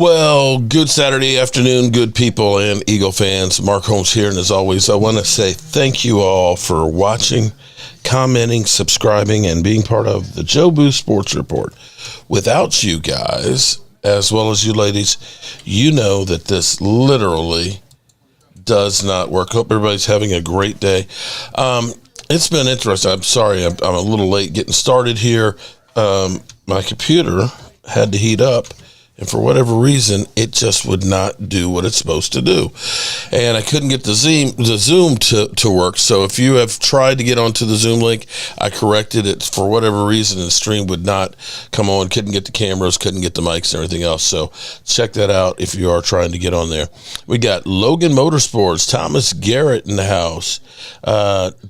Well, good Saturday afternoon, good people and Eagle fans. Mark Holmes here, and as always, I want to say thank you all for watching, commenting, subscribing, and being part of the Joe Boo Sports Report. Without you guys, as well as you ladies, you know that this literally does not work. Hope everybody's having a great day. It's been interesting. I'm sorry, I'm a little late getting started here. My computer had to heat up. And for whatever reason, it just would not do what it's supposed to do. And I couldn't get the Zoom to work. So if you have tried to get onto the Zoom link, I corrected it. For whatever reason, the stream would not come on. Couldn't get the cameras, couldn't get the mics and everything else. So check that out if you are trying to get on there. We got Logan Motorsports, Thomas Garrett in the house,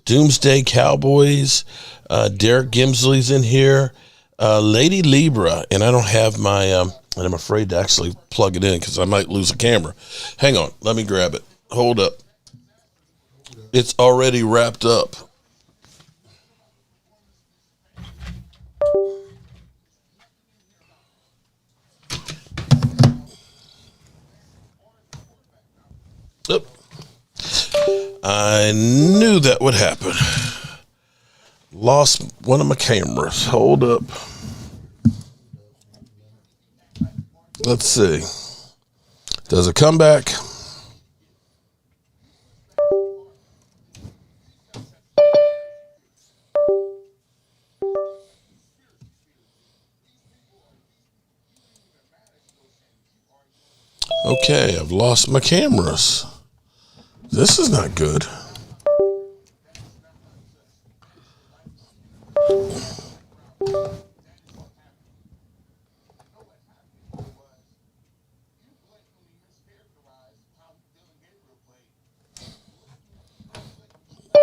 Doomsday Cowboys, Derek Gimsley's in here, Lady Libra, and I don't have my... and I'm afraid to actually plug it in because I might lose a camera. Hang on. Let me grab it. Hold up. It's already wrapped up. Oop. I knew that would happen. Lost one of my cameras. Hold up. Let's see. Does it come back? Okay, I've lost my cameras. This is not good.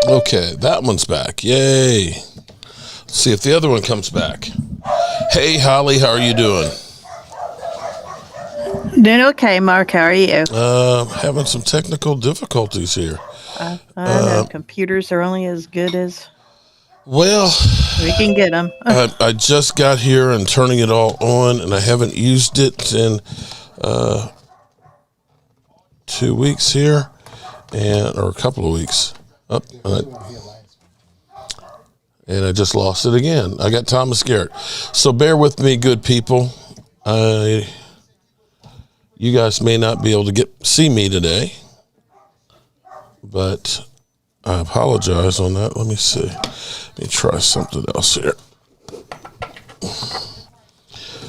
Okay, that one's back. Yay. Let's see if the other one comes back. Hey, Holly, how are you doing? Doing okay, Mark. How are you? Having some technical difficulties here. I know computers are only as good as we can get them. I just got here and turning it all on, and I haven't used it in 2 weeks here, or a couple of weeks. And I just lost it again. I got Thomas Garrett. So bear with me, good people. You guys may not be able to see me today, but I apologize on that. Let me see. Let me try something else here.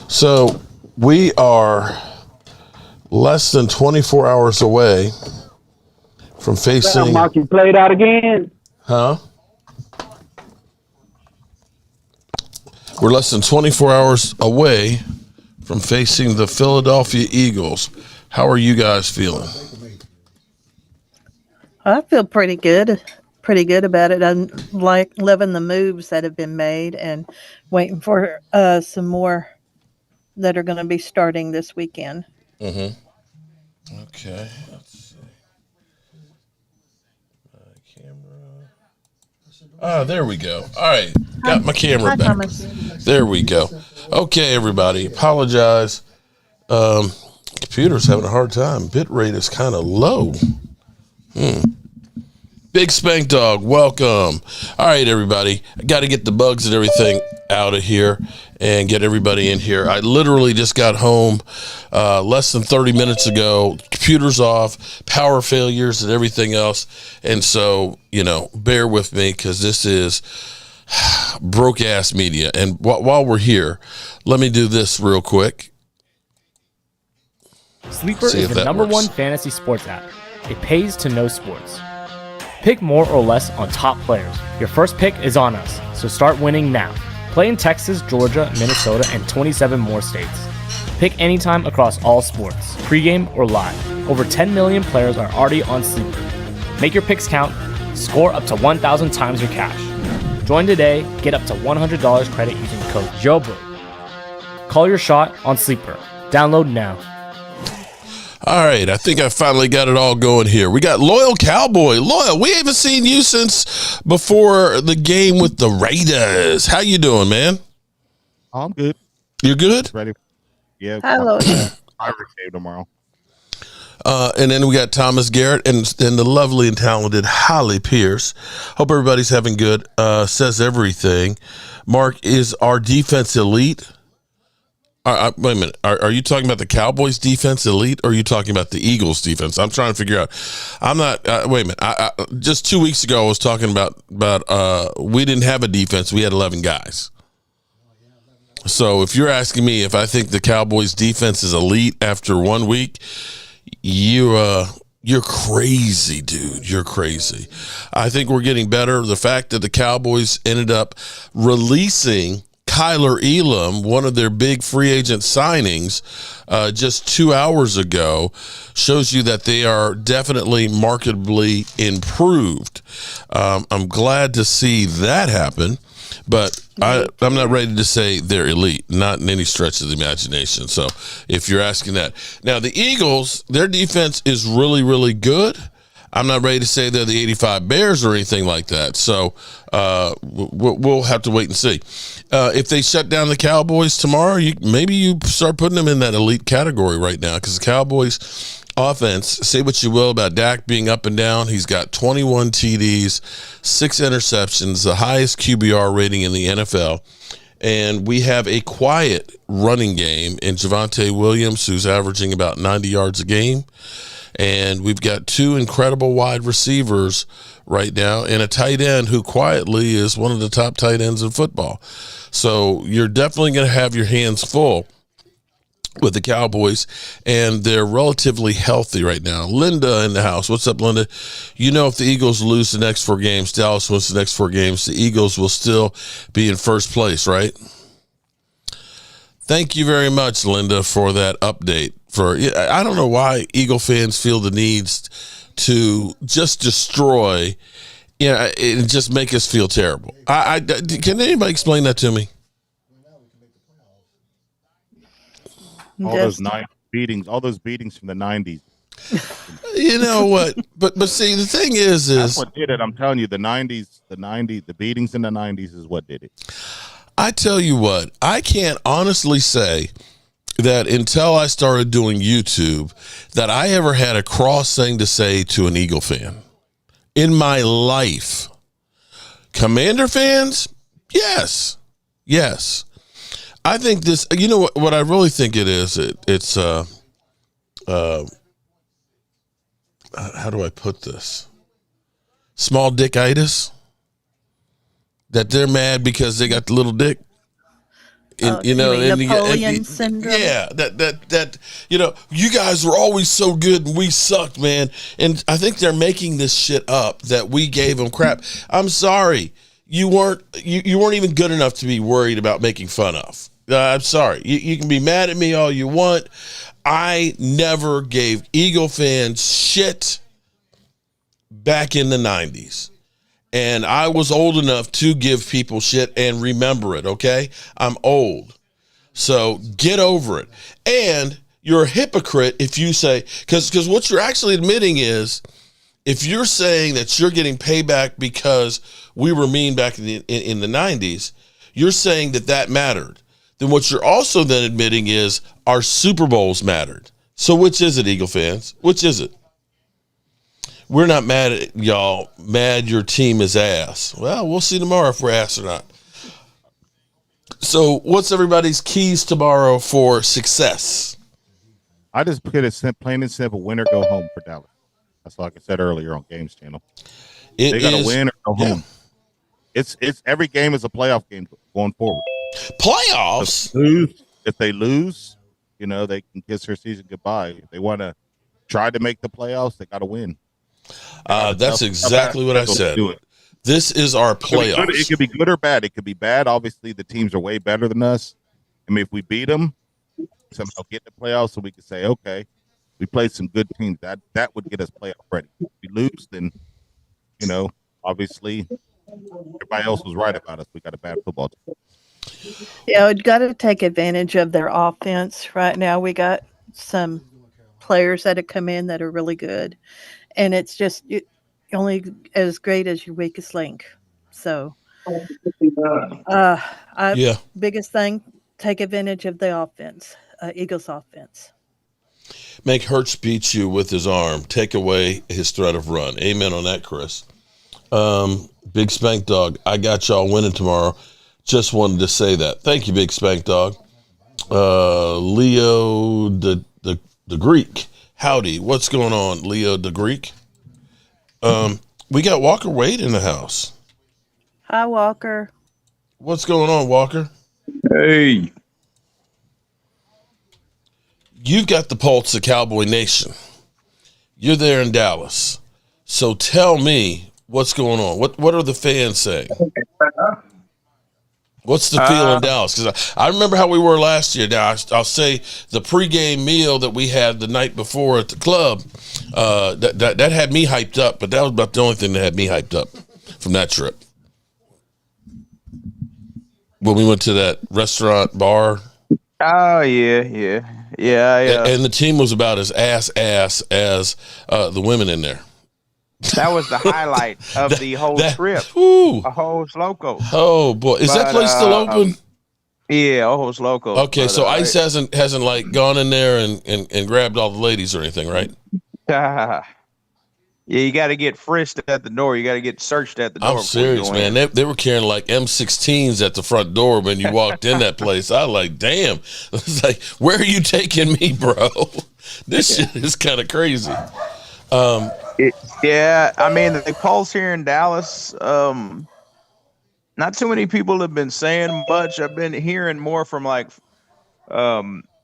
So we are less than 24 hours away from facing... Well, Mark, you played out again? Huh? We're less than 24 hours away from facing the Philadelphia Eagles. How are you guys feeling? I feel pretty good about it. I'm loving the moves that have been made and waiting for some more that are going to be starting this weekend. Mm-hmm. Okay. There we go. All right. Got my camera back. Thomas. There we go. Okay, everybody. Apologize. Computer's having a hard time. Bit rate is kind of low. Big Spank Dog, welcome. All right, everybody. I got to get the bugs and everything out of here and get everybody in here. I literally just got home less than 30 minutes ago. Computer's off, power failures and everything else. And so, bear with me because this is broke-ass media. And while we're here, let me do this real quick. Sleeper is the number one fantasy sports app. It pays to know sports. Pick more or less on top players. Your first pick is on us, so start winning now. Play in Texas, Georgia, Minnesota, and 27 more states. Pick anytime across all sports, pregame or live. Over 10 million players are already on Sleeper. Make your picks count. Score up to 1,000 times your cash. Join today. Get up to $100 credit using code JOBO. Call your shot on Sleeper. Download now. All right, I think I finally got it all going here. We got Loyal Cowboy. Loyal, we haven't seen you since before the game with the Raiders. How you doing, man? I'm good. You good? Ready? Yeah. Hello. Irish game tomorrow. And then we got Thomas Garrett and the lovely and talented Holly Pierce. Hope everybody's having good. Says everything. Mark, is our defense elite? Wait a minute. Are you talking about the Cowboys defense elite, or are you talking about the Eagles defense? I'm trying to figure out. I'm not. Wait a minute. Just 2 weeks ago, I was talking about we didn't have a defense. We had 11 guys. So if you're asking me if I think the Cowboys defense is elite after 1 week, you're crazy, dude. You're crazy. I think we're getting better. The fact that the Cowboys ended up releasing Kyler Elam, one of their big free agent signings, just 2 hours ago, shows you that they are definitely markedly improved. I'm glad to see that happen, but I'm not ready to say they're elite, not in any stretch of the imagination. So if you're asking that. Now, the Eagles, their defense is really, really good. I'm not ready to say they're the 85 Bears or anything like that. So we'll have to wait and see. If they shut down the Cowboys tomorrow, maybe you start putting them in that elite category right now, because the Cowboys offense, say what you will about Dak being up and down, he's got 21 TDs, 6 interceptions, the highest QBR rating in the NFL. And we have a quiet running game in Javonte Williams, who's averaging about 90 yards a game. And we've got 2 incredible wide receivers right now and a tight end who quietly is one of the top tight ends in football. So you're definitely going to have your hands full with the Cowboys, and they're relatively healthy right now. Linda in the house. What's up, Linda? You know, if the Eagles lose the next 4 games, Dallas wins the next 4 games, the Eagles will still be in first place, right? Thank you very much, Linda, for that update. I don't know why Eagle fans feel the needs to just destroy, and just make us feel terrible. Can anybody explain that to me? All those beatings from the 90s. You know what? But see, the thing is that's what did it. I'm telling you, the beatings in the 90s is what did it. I tell you what, I can't honestly say that until I started doing YouTube that I ever had a cross thing to say to an Eagle fan in my life. Commander fans, yes. I think this. You know what I really think it is. It's how do I put this? Small dickitis. That they're mad because they got the little dick. Napoleon syndrome. Yeah, that you guys were always so good and we sucked, man. And I think they're making this shit up that we gave them crap. I'm sorry, you weren't even good enough to be worried about making fun of. I'm sorry. You can be mad at me all you want. I never gave Eagle fans shit back in the 90s. And I was old enough to give people shit and remember it, okay? I'm old. So get over it. And you're a hypocrite if you say, because what you're actually admitting is, if you're saying that you're getting payback because we were mean back in the 90s, you're saying that mattered. Then what you're also then admitting is our Super Bowls mattered. So which is it, Eagle fans? Which is it? We're not mad at y'all. Mad your team is ass. Well, we'll see tomorrow if we're ass or not. So what's everybody's keys tomorrow for success? I just put it plain and simple: win or go home for Dallas. That's like I said earlier on Games Channel. They got to win or go home. It's every game is a playoff game going forward. Playoffs? If they lose, they can kiss their season goodbye. If they want to try to make the playoffs, they got to win. That's exactly what I said. This is our playoffs. It could be good or bad. It could be bad. Obviously, the teams are way better than us. I mean, if we beat them, somehow get the playoffs, so we can say, okay, we played some good teams. That would get us playoff ready. If we lose, then obviously everybody else was right about us. We got a bad football team. Yeah, we've got to take advantage of their offense right now. We got some players that have come in that are really good. And it's just only as great as your weakest link. So, biggest thing, take advantage of the offense, Eagles offense. Make Hurts beat you with his arm. Take away his threat of run. Amen on that, Chris. Big Spank Dog, I got y'all winning tomorrow. Just wanted to say that. Thank you, Big Spank Dog. Leo the Greek. Howdy. What's going on, Leo the Greek? We got Walker Wade in the house. Hi, Walker. What's going on, Walker? Hey. You've got the pulse of Cowboy Nation. You're there in Dallas. So tell me what's going on. What are the fans saying? What's the feel in Dallas? Because I remember how we were last year. Now, I'll say the pregame meal that we had the night before at the club, that had me hyped up, but that was about the only thing that had me hyped up from that trip. When we went to that restaurant bar. Oh, yeah. And the team was about as ass as the women in there. That was the highlight of the whole trip. Woo. Ojos Loco. Oh boy, is that place still open? Yeah, Ojos Loco. Okay, so ICE hasn't like gone in there and grabbed all the ladies or anything, right? Yeah, you got to get frisked at the door. You got to get searched at the door. I'm serious, man. They were carrying like M16s at the front door when you walked in that place. I was like, damn. It's like, where are you taking me, bro? This shit is kind of crazy. Yeah, I mean, the polls here in Dallas, not too many people have been saying much. I've been hearing more from like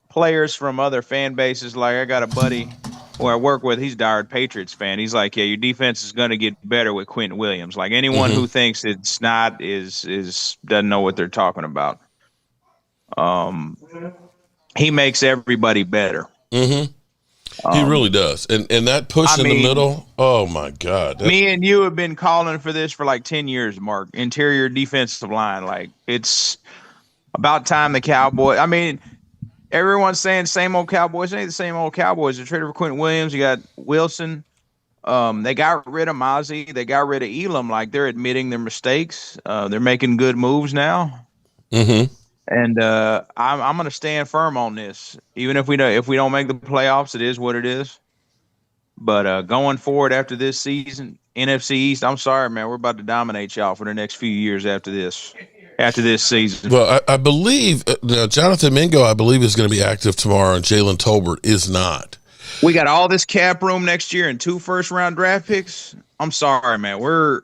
players from other fan bases. Like I got a buddy who I work with, he's a diehard Patriots fan. He's like, yeah, your defense is going to get better with Quentin Williams. Like anyone who thinks it's not doesn't know what they're talking about. He makes everybody better. Mm-hmm. He really does. And that push in the middle, oh, my God. Me and you have been calling for this for like 10 years, Mark. Interior defensive line. Like, it's about time the Cowboys – I mean, everyone's saying same old Cowboys. It ain't the same old Cowboys. They traded for Quentin Williams. You got Wilson. They got rid of Mozzie. They got rid of Elam. Like, they're admitting their mistakes. They're making good moves now. Mm-hmm. And I'm going to stand firm on this. Even if we don't make the playoffs, it is what it is. But going forward after this season, NFC East, I'm sorry, man, we're about to dominate y'all for the next few years after this season. Well, I believe Jonathan Mingo, I believe, is going to be active tomorrow, and Jalen Tolbert is not. We got all this cap room next year and 2 first-round draft picks. I'm sorry, man. We're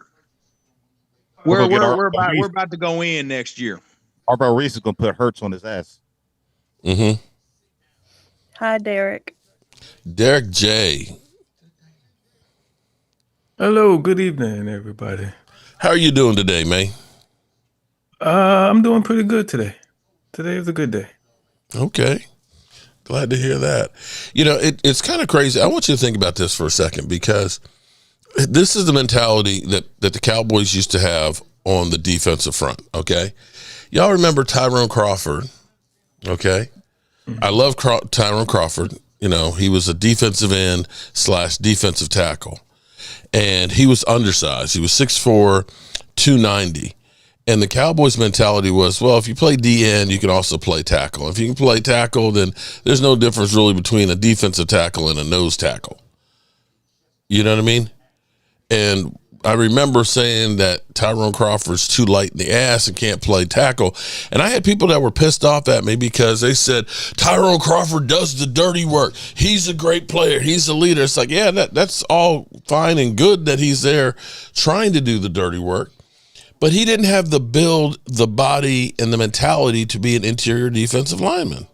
about to go in next year. Arbor Reese is going to put Hurts on his ass. Mm-hmm. Hi, Derek. Derek J. Hello, good evening, everybody. How are you doing today, man? I'm doing pretty good today. Today was a good day. Okay. Glad to hear that. You know, it's kind of crazy. I want you to think about this for a second, because this is the mentality that the Cowboys used to have on the defensive front, okay? Y'all remember Tyrone Crawford, okay? I love Tyrone Crawford. You know, he was a defensive end / defensive tackle, and he was undersized. He was 6'4", 290. And the Cowboys' mentality was, well, if you play DN, you can also play tackle. If you can play tackle, then there's no difference really between a defensive tackle and a nose tackle. You know what I mean? And I remember saying that Tyrone Crawford's too light in the ass and can't play tackle. And I had people that were pissed off at me because they said, Tyrone Crawford does the dirty work. He's a great player. He's a leader. It's like, yeah, that's all fine and good that he's there trying to do the dirty work. But he didn't have the build, the body, and the mentality to be an interior defensive lineman.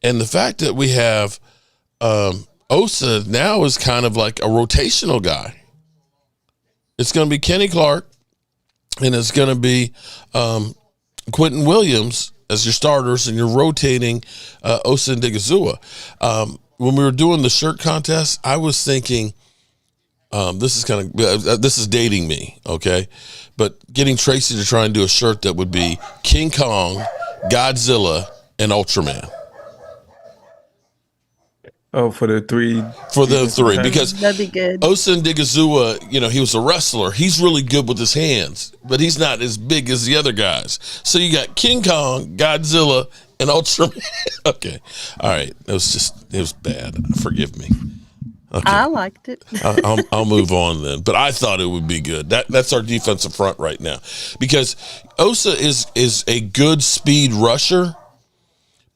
And the fact that we have Osa now is kind of like a rotational guy. It's going to be Kenny Clark, and it's going to be Quentin Williams as your starters, and you're rotating Osa and Digazua. When we were doing the shirt contest, I was thinking, this is dating me, okay? But getting Tracy to try and do a shirt that would be King Kong, Godzilla, and Ultraman. Oh, for the three, because That'd be good. Osa and Digazua, you know, he was a wrestler. He's really good with his hands, but he's not as big as the other guys. So you got King Kong, Godzilla, An Ultraman. Okay. All right. It was bad. Forgive me. Okay. I liked it. I'll move on then. But I thought it would be good. That's our defensive front right now, because Osa is a good speed rusher,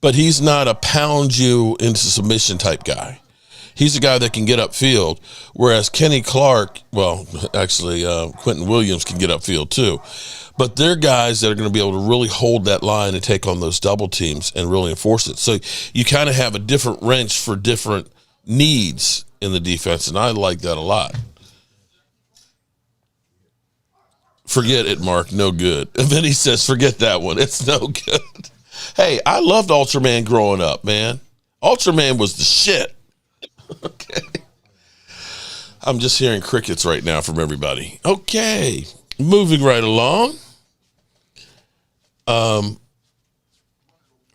but he's not a pound you into submission type guy. He's a guy that can get upfield, whereas Kenny Clark, well, actually Quentin Williams can get upfield too. But they're guys that are going to be able to really hold that line and take on those double teams and really enforce it. So you kind of have a different wrench for different needs in the defense, and I like that a lot. Forget it, Mark. No good. And then he says, forget that one. It's no good. Hey, I loved Ultraman growing up, man. Ultraman was the shit. Okay. I'm just hearing crickets right now from everybody. Okay. Moving right along.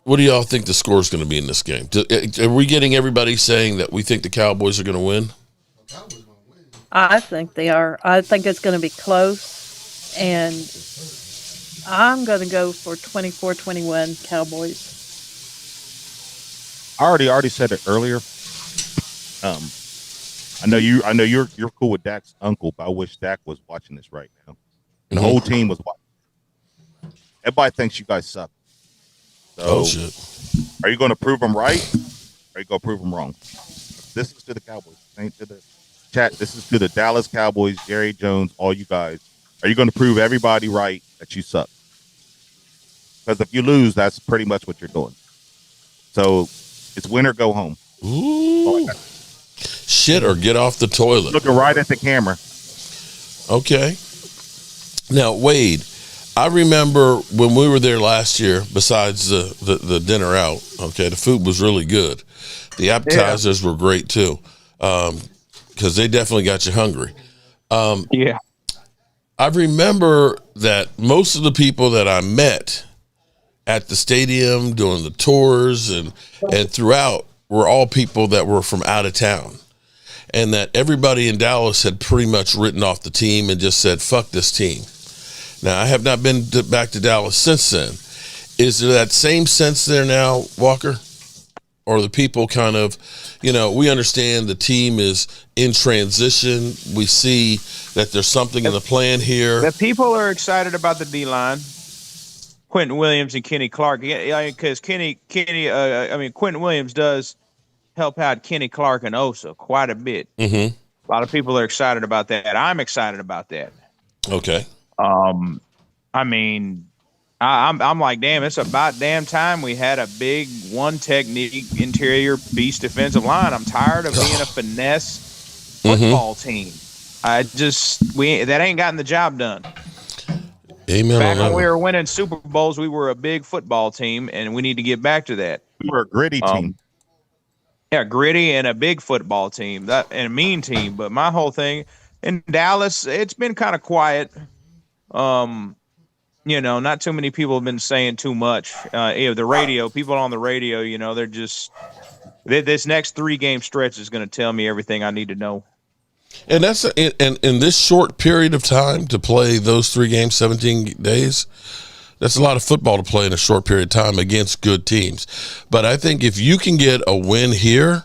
What do y'all think the score is going to be in this game? Are we getting everybody saying that we think the Cowboys are going to win? I think they are. I think it's going to be close, and I'm going to go for 24-21 Cowboys. I already said it earlier. I know you're cool with Dak's uncle, but I wish Dak was watching this right now. And the whole team was watching. Everybody thinks you guys suck. So, shit. Are you going to prove them right? Or are you going to prove them wrong? This is to the Cowboys. Ain't to the chat. This is to the Dallas Cowboys, Jerry Jones, all you guys. Are you going to prove everybody right that you suck? Because if you lose, that's pretty much what you're doing. So it's win or go home. Ooh. Shit or get off the toilet. Looking right at the camera. Okay. Now, Wade, I remember when we were there last year, besides the dinner out, okay, the food was really good. The appetizers were great too, because they definitely got you hungry. Yeah. I remember that most of the people that I met at the stadium doing the tours and throughout were all people that were from out of town, and that everybody in Dallas had pretty much written off the team and just said, fuck this team. Now, I have not been back to Dallas since then. Is there that same sense there now, Walker? Or the people kind of, we understand the team is in transition. We see that there's something in the plan here. The people are excited about the D-line. Quentin Williams and Kenny Clark. Yeah, because Quentin Williams does help out Kenny Clark and Osa quite a bit. Mm-hmm. A lot of people are excited about that. I'm excited about that. Okay. I'm like, damn, it's about damn time we had a big one technique interior beast defensive line. I'm tired of being a finesse football team. That ain't gotten the job done. Amen. Back when we were winning Super Bowls, we were a big football team, and we need to get back to that. We were a gritty team. Yeah, gritty and a big football team, and a mean team. But my whole thing in Dallas, it's been kind of quiet. Not too many people have been saying too much. The radio, people on the radio, they're just this next 3-game stretch is going to tell me everything I need to know. And that's in this short period of time to play those 3 games, 17 days. That's a lot of football to play in a short period of time against good teams. But I think if you can get a win here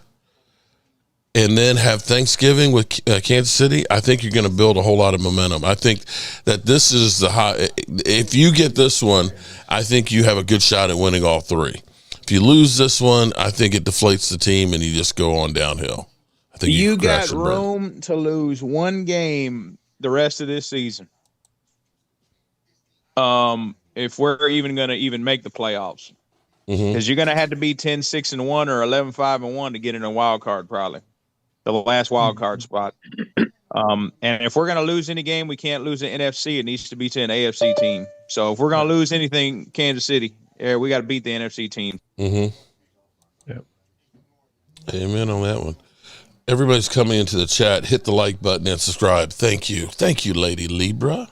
and then have Thanksgiving with Kansas City, I think you're going to build a whole lot of momentum. I think that this is the high. If you get this one, I think you have a good shot at winning all 3. If you lose this one, I think it deflates the team and you just go on downhill. I think you got room to lose 1 game the rest of this season. If we're even going to make the playoffs, because you're going to have to be 10-6-1 or 11-5-1 to get in a wild card, probably the last wild card spot. And if we're going to lose any game, we can't lose an NFC. It needs to be to an AFC team. So if we're going to lose anything, Kansas City, we got to beat the NFC team. Mm-hmm. Yep. Amen on that one. Everybody's coming into the chat. Hit the like button and subscribe. Thank you. Thank you, Lady Libra.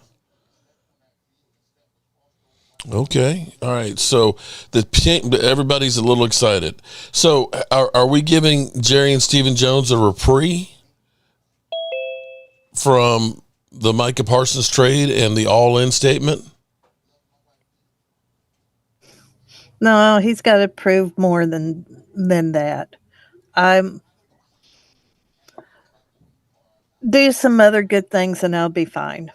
Okay. All right. So everybody's a little excited. So are we giving Jerry and Stephen Jones a reprieve from the Micah Parsons trade and the all-in statement? No, he's got to prove more than that. I'm do some other good things and I'll be fine.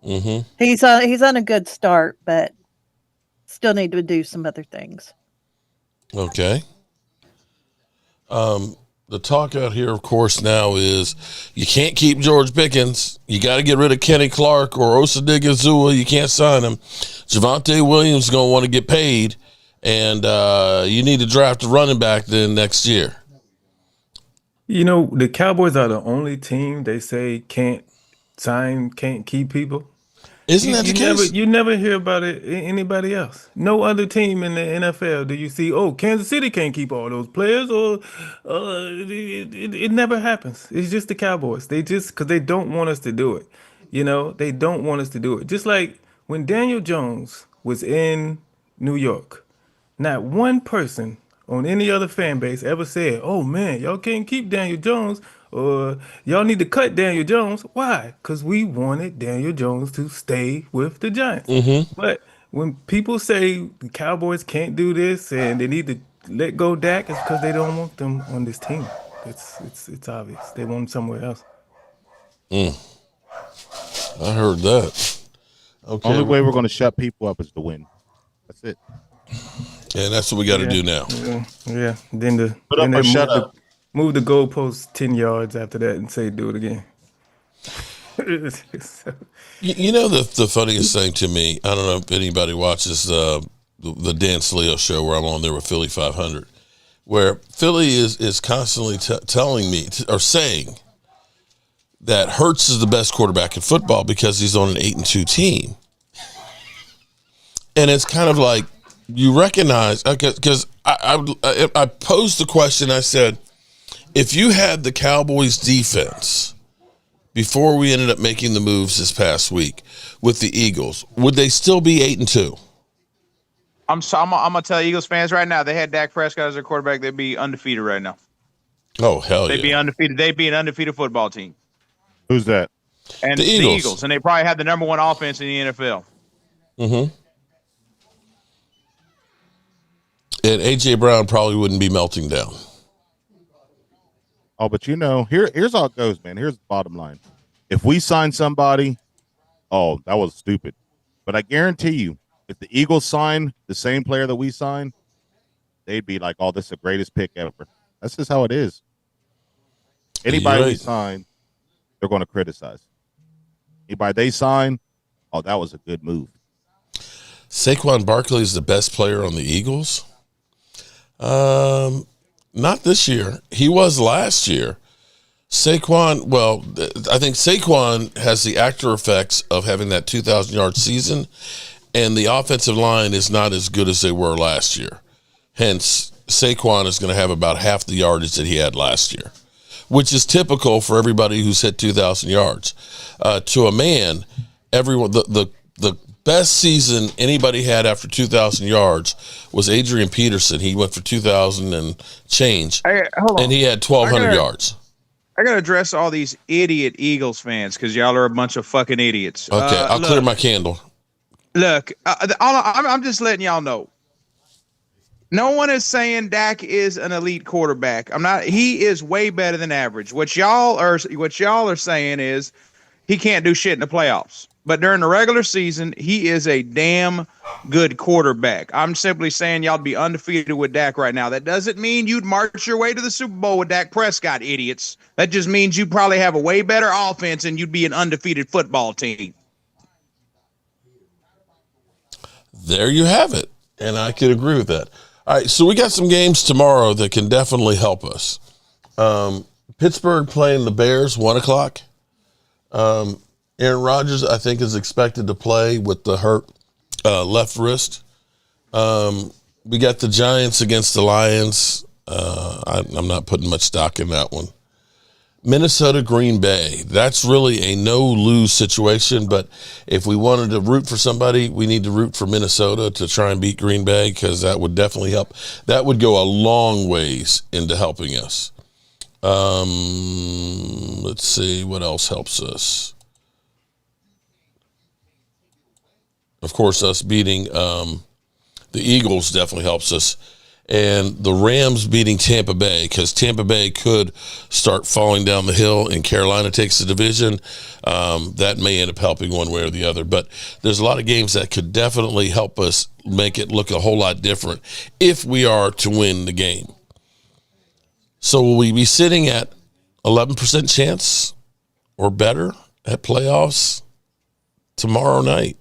Mm-hmm. He's on a good start, but still need to do some other things. Okay. The talk out here, of course, now is you can't keep George Pickens. You got to get rid of Kenny Clark or Osadigizua. You can't sign him. Javonte Williams is going to want to get paid, and you need to draft a running back then next year. You know, the Cowboys are the only team they say can't keep people. Isn't that the case? You never hear about it anybody else. No other team in the NFL do you see, oh, Kansas City can't keep all those players, or it never happens. It's just the Cowboys. They just, because they don't want us to do it. You know, they don't want us to do it. Just like when Daniel Jones was in New York, not one person on any other fan base ever said, "Oh man, y'all can't keep Daniel Jones," or "Y'all need to cut Daniel Jones." Why? Because we wanted Daniel Jones to stay with the Giants. But when people say the Cowboys can't do this and they need to let go Dak, it's because they don't want them on this team. It's obvious. They want him somewhere else. I heard that. Okay. Only way we're going to shut people up is to win. That's it. And that's what we got to do now. Yeah. Then Put up or shut up. Move the goalpost 10 yards after that and say do it again. You know the funniest thing to me, I don't know if anybody watches the Dan Sleo show where I'm on there with Philly 500, where Philly is constantly telling me or saying that Hurts is the best quarterback in football because he's on an 8-2 team. And it's kind of like you recognize, because I posed the question, I said, if you had the Cowboys defense before we ended up making the moves this past week with the Eagles, would they still be 8-2? I'm gonna tell Eagles fans right now, they had Dak Prescott as their quarterback, they'd be undefeated right now. Oh, hell They'd yeah. be undefeated. They'd be an undefeated football team. Who's that? And The Eagles. And they probably have the number one offense in the NFL. Mm-hmm. And A.J. Brown probably wouldn't be melting down. Oh, but you know, here's how it goes, man. Here's the bottom line. If we sign somebody, oh, that was stupid. But I guarantee you, if the Eagles sign the same player that we signed, they'd be like, oh, this is the greatest pick ever. That's just how it is. Anybody we sign, they're going to criticize. Anybody they sign, oh, that was a good move. Saquon Barkley is the best player on the Eagles? Not this year. He was last year. Saquon, well, I think Saquon has the after effects of having that 2,000-yard season, and the offensive line is not as good as they were last year. Hence, Saquon is going to have about half the yardage that he had last year, which is typical for everybody who's hit 2,000 yards. To a man, everyone the best season anybody had after 2,000 yards was Adrian Peterson. He went for 2,000 and change, and he had 1,200 yards. I got to address all these idiot Eagles fans because y'all are a bunch of fucking idiots. Okay, I'll clear my candle. Look, I'm just letting y'all know. No one is saying Dak is an elite quarterback. I'm not. He is way better than average. What y'all are saying is he can't do shit in the playoffs. But during the regular season, he is a damn good quarterback. I'm simply saying y'all be undefeated with Dak right now. That doesn't mean you'd march your way to the Super Bowl with Dak Prescott, idiots. That just means you probably have a way better offense and you'd be an undefeated football team. There you have it. And I could agree with that. All right, so we got some games tomorrow that can definitely help us. Pittsburgh playing the Bears, 1 o'clock. Aaron Rodgers, I think, is expected to play with the hurt left wrist. We got the Giants against the Lions. I'm not putting much stock in that one. Minnesota, Green Bay. That's really a no-lose situation, but if we wanted to root for somebody, we need to root for Minnesota to try and beat Green Bay because that would definitely help. That would go a long ways into helping us. Let's see what else helps us. Of course, us beating The Eagles definitely helps us. And the Rams beating Tampa Bay, because Tampa Bay could start falling down the hill and Carolina takes the division. That may end up helping one way or the other. But there's a lot of games that could definitely help us make it look a whole lot different if we are to win the game. So will we be sitting at 11% chance or better at playoffs tomorrow night?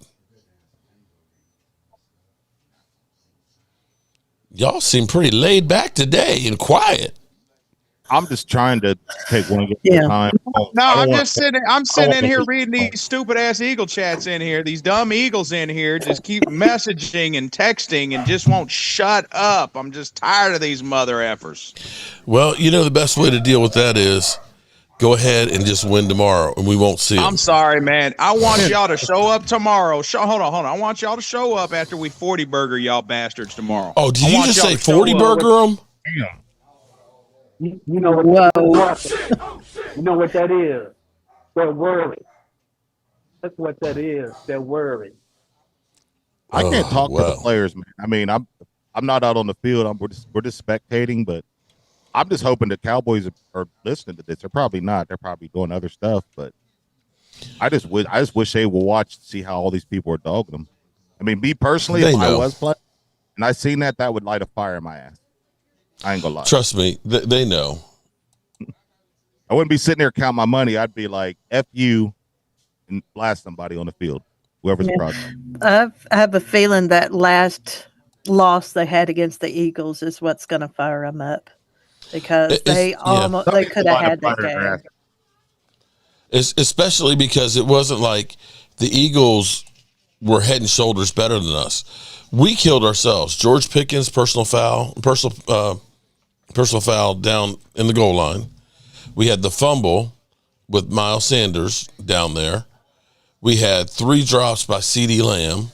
Y'all seem pretty laid back today and quiet. I'm just trying to take one game at a time. No, I'm sitting in here reading these stupid ass Eagle chats in here. These dumb Eagles in here just keep messaging and texting and just won't shut up. I'm just tired of these mother effers. Well, the best way to deal with that is go ahead and just win tomorrow, and we won't see them. I'm sorry, man. I want y'all to show up tomorrow. Hold on. I want y'all to show up after we 40 burger y'all bastards tomorrow. Oh, did you just say 40 burger them? Yeah. You know what? You know what that is? They're worried. That's what that is. They're worried. I can't talk to the players, man. I mean, I'm not out on the field. We're just spectating, but I'm just hoping the Cowboys are listening to this. They're probably not. They're probably doing other stuff, but I just wish they would watch to see how all these people are dogging them. I mean, me personally, if I was playing and I seen that would light a fire in my ass. I ain't gonna lie. Trust me, they know. I wouldn't be sitting there counting my money. I'd be like, F you, and blast somebody on the field, whoever's project. I have a feeling that last loss they had against the Eagles is what's going to fire them up, because they could have had that game. Especially because it wasn't like the Eagles were head and shoulders better than us. We killed ourselves. George Pickens, personal foul down in the goal line. We had the fumble with Miles Sanders down there. We had 3 drops by CeeDee Lamb.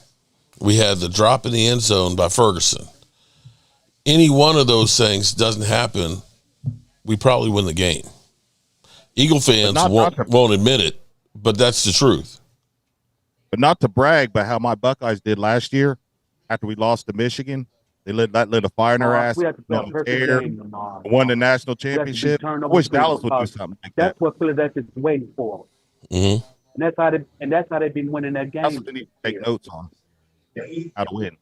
We had the drop in the end zone by Ferguson. Any one of those things doesn't happen, we probably win the game. Eagle fans won't admit it, but that's the truth. But not to brag, but how my Buckeyes did last year after we lost to Michigan. They lit a fire in their ass. Won the national championship. I wish Dallas would do something like that. That's what Philadelphia's waiting for. Mm-hmm. And that's how they've been winning that game. That's what they need to take notes on. How to win.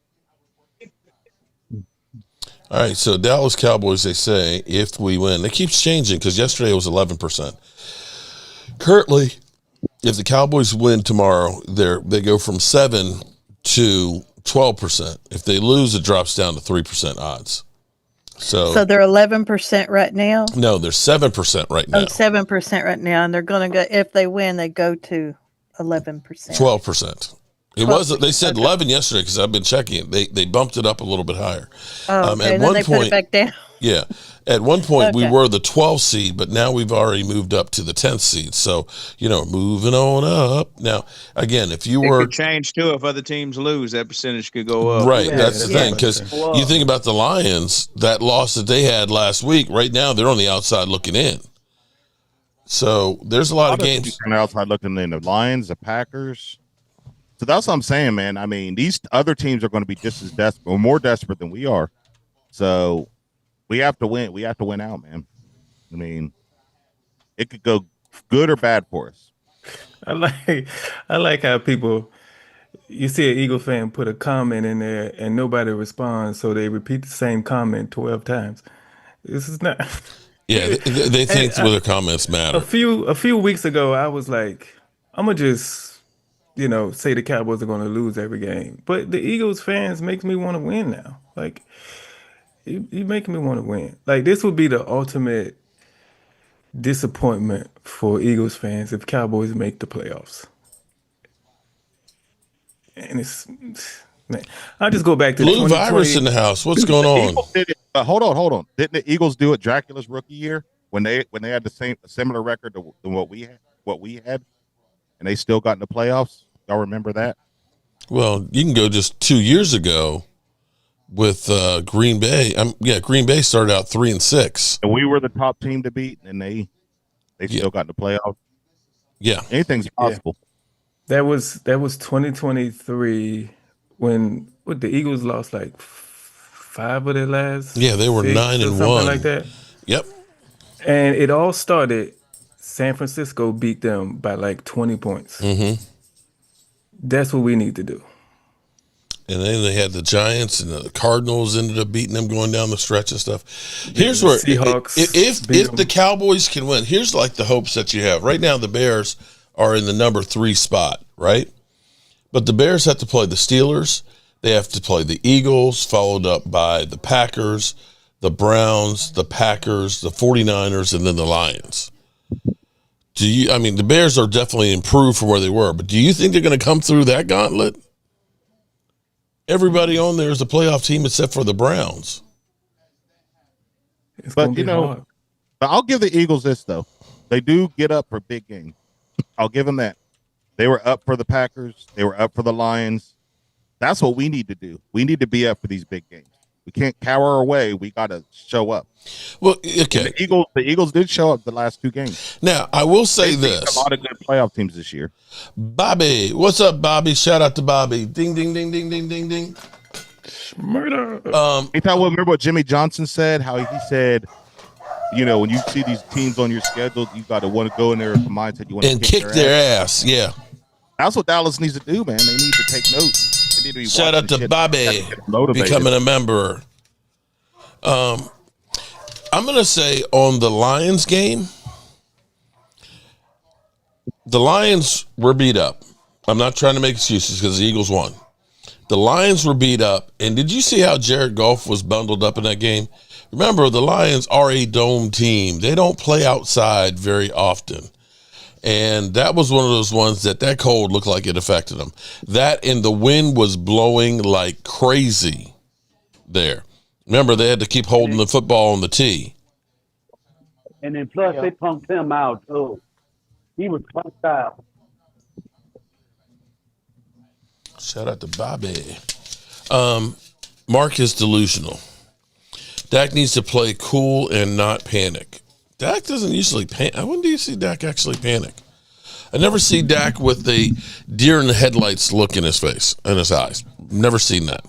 All right, so Dallas Cowboys, they say, if we win, it keeps changing because yesterday it was 11%. Currently, if the Cowboys win tomorrow, they go from 7 to 12%. If they lose, it drops down to 3% odds. So they're 11% right now? No, they're 7% right now. 7% right now, and they're going to go, if they win, they go to 11%. 12%. It was. They said 11 yesterday because I've been checking it. They bumped it up a little bit higher. Oh, okay. And then they put it back down. Yeah. At one point, we were the 12th seed, but now we've already moved up to the 10th seed. So, moving on up. Now, again, if you were... It could change, too. If other teams lose, that percentage could go up. Right. That's the thing. Because you think about the Lions, that loss that they had last week, right now, they're on the outside looking in. So, there's a lot of games. On the outside looking in. The Lions, the Packers... So that's what I'm saying, man. I mean, these other teams are going to be just as desperate or more desperate than we are. So we have to win. We have to win out, man. I mean, it could go good or bad for us. I like how people, you see an Eagle fan put a comment in there and nobody responds, so they repeat the same comment 12 times. This is not. Yeah, they think whether comments matter. A few weeks ago, I was like, I'm gonna just. Say the Cowboys are going to lose every game. But the Eagles fans makes me want to win now. Like, you making me want to win. Like, this would be the ultimate disappointment for Eagles fans if Cowboys make the playoffs. And man, I'll just go back to Blue virus in the house. What's going on? Hold on. Didn't the Eagles do it Dracula's rookie year when they had the similar record to what we had? And they still got in the playoffs. Y'all remember that? Well, you can go just 2 years ago with Green Bay. Green Bay started out 3-6, and we were the top team to beat, and they still got in the playoffs. Yeah, anything's possible. That was 2023 when the Eagles lost like 5 of their last Yeah, they were 6 9 or and something 1. like that. Yep. And it all started. San Francisco beat them by like 20 points. Mm-hmm. That's what we need to do. And then they had the Giants and the Cardinals ended up beating them going down the stretch and stuff. Here's where Seahawks if beat the them. Cowboys can win, here's like the hopes that you have. Right now the Bears are in the number 3 spot, right? But the Bears have to play the Steelers. They have to play the Eagles, followed up by the Packers, the Browns, the Packers, the 49ers, and then the Lions. The Bears are definitely improved from where they were, but do you think they're going to come through that gauntlet? Everybody on there is a playoff team except for the Browns. It's But, gonna be hard. But I'll give the Eagles this, though. They do get up for big games. I'll give them that. They were up for the Packers. They were up for the Lions. That's what we need to do. We need to be up for these big games. We can't cower away. We got to show up. Well, okay. The Eagles did show up the last 2 games. Now, I will say They beat this. a lot of good playoff teams this year. Bobby. What's up, Bobby? Shout out to Bobby. Ding, ding, ding, ding, ding, ding, ding. Murder. Remember what Jimmy Johnson said? How he said, when you see these teams on your schedule, you got to want to go in there with the mindset you want to kick their ass. Yeah. That's what Dallas needs to do, man. They need to take notes. They need to be Shout out to shit. Bobby becoming a member. I'm going to say on the Lions game, the Lions were beat up. I'm not trying to make excuses because the Eagles won. The Lions were beat up. And did you see how Jared Goff was bundled up in that game? Remember, the Lions are a dome team. They don't play outside very often. And that was one of those ones that cold looked like it affected them. That and the wind was blowing like crazy there. Remember, they had to keep holding the football on the tee. And then plus they punked him out too. He was punked out. Shout out to Bobby. Mark is delusional. Dak needs to play cool and not panic. Dak doesn't usually panic. When do you see Dak actually panic? I never see Dak with the deer in the headlights look in his face, in his eyes. Never seen that.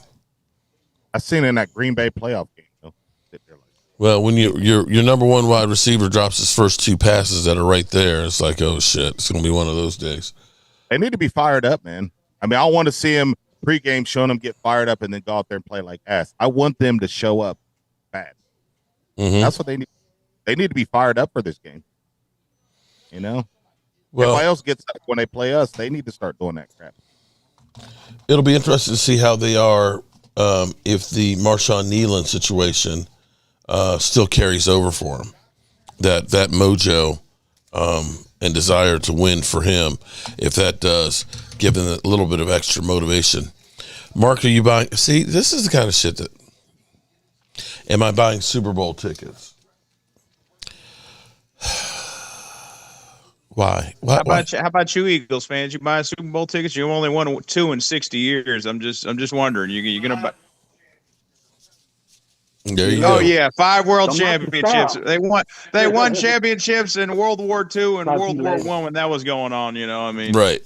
I seen it in that Green Bay playoff game. Well, when your number 1 wide receiver drops his first 2 passes that are right there, it's like, oh shit, it's gonna be one of those days. They need to be fired up, man. I don't want to see him pregame showing them get fired up and then go out there and play like ass. I want them to show up bad. Mm-hmm. That's what they need. They need to be fired up for this game. Well, everybody else gets up when they play us. They need to start doing that crap. It'll be interesting to see how they are if the Marshawn Nealon situation still carries over for him. That mojo and desire to win for him, if that does, give him a little bit of extra motivation. Mark, are you buying? See, this is the kind of shit that. Am I buying Super Bowl tickets? Why? How about you, Eagles fans? You buying Super Bowl tickets? You only won 2 in 60 years. I'm just wondering. You're gonna buy? There you go. Oh yeah, 5 world Don't championships. stop. They won championships in World War II and World War I when that was going on. Right.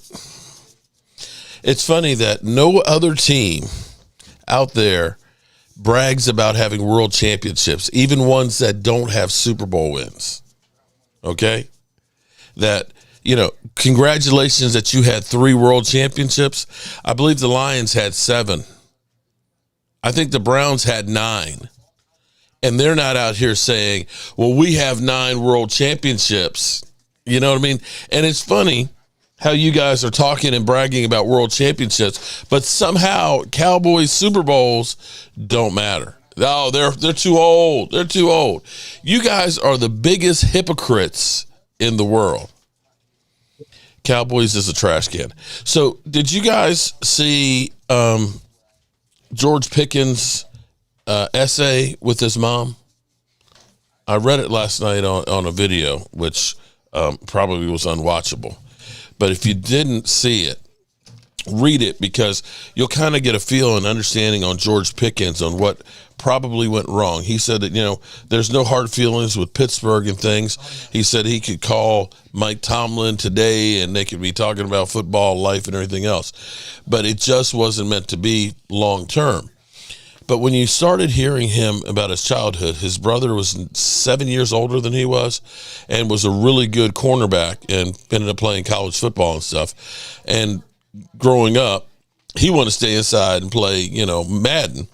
It's funny that no other team out there brags about having world championships, even ones that don't have Super Bowl wins. Okay? That, congratulations that you had 3 world championships. I believe the Lions had 7. I think the Browns had 9. And they're not out here saying, well, we have 9 world championships. You know what I mean? And it's funny how you guys are talking and bragging about world championships, but somehow Cowboys Super Bowls don't matter. Oh, they're too old. They're too old. You guys are the biggest hypocrites in the world. Cowboys is a trash can. So did you guys see George Pickens' essay with his mom? I read it last night on a video, which probably was unwatchable. But if you didn't see it, read it because you'll kind of get a feel and understanding on George Pickens on what probably went wrong. He said that, there's no hard feelings with Pittsburgh and things. He said he could call Mike Tomlin today and they could be talking about football, life, and everything else. But it just wasn't meant to be long term. But when you started hearing him about his childhood, his brother was 7 years older than he was and was a really good cornerback and ended up playing college football and stuff. And growing up, he wanted to stay inside and play, Madden.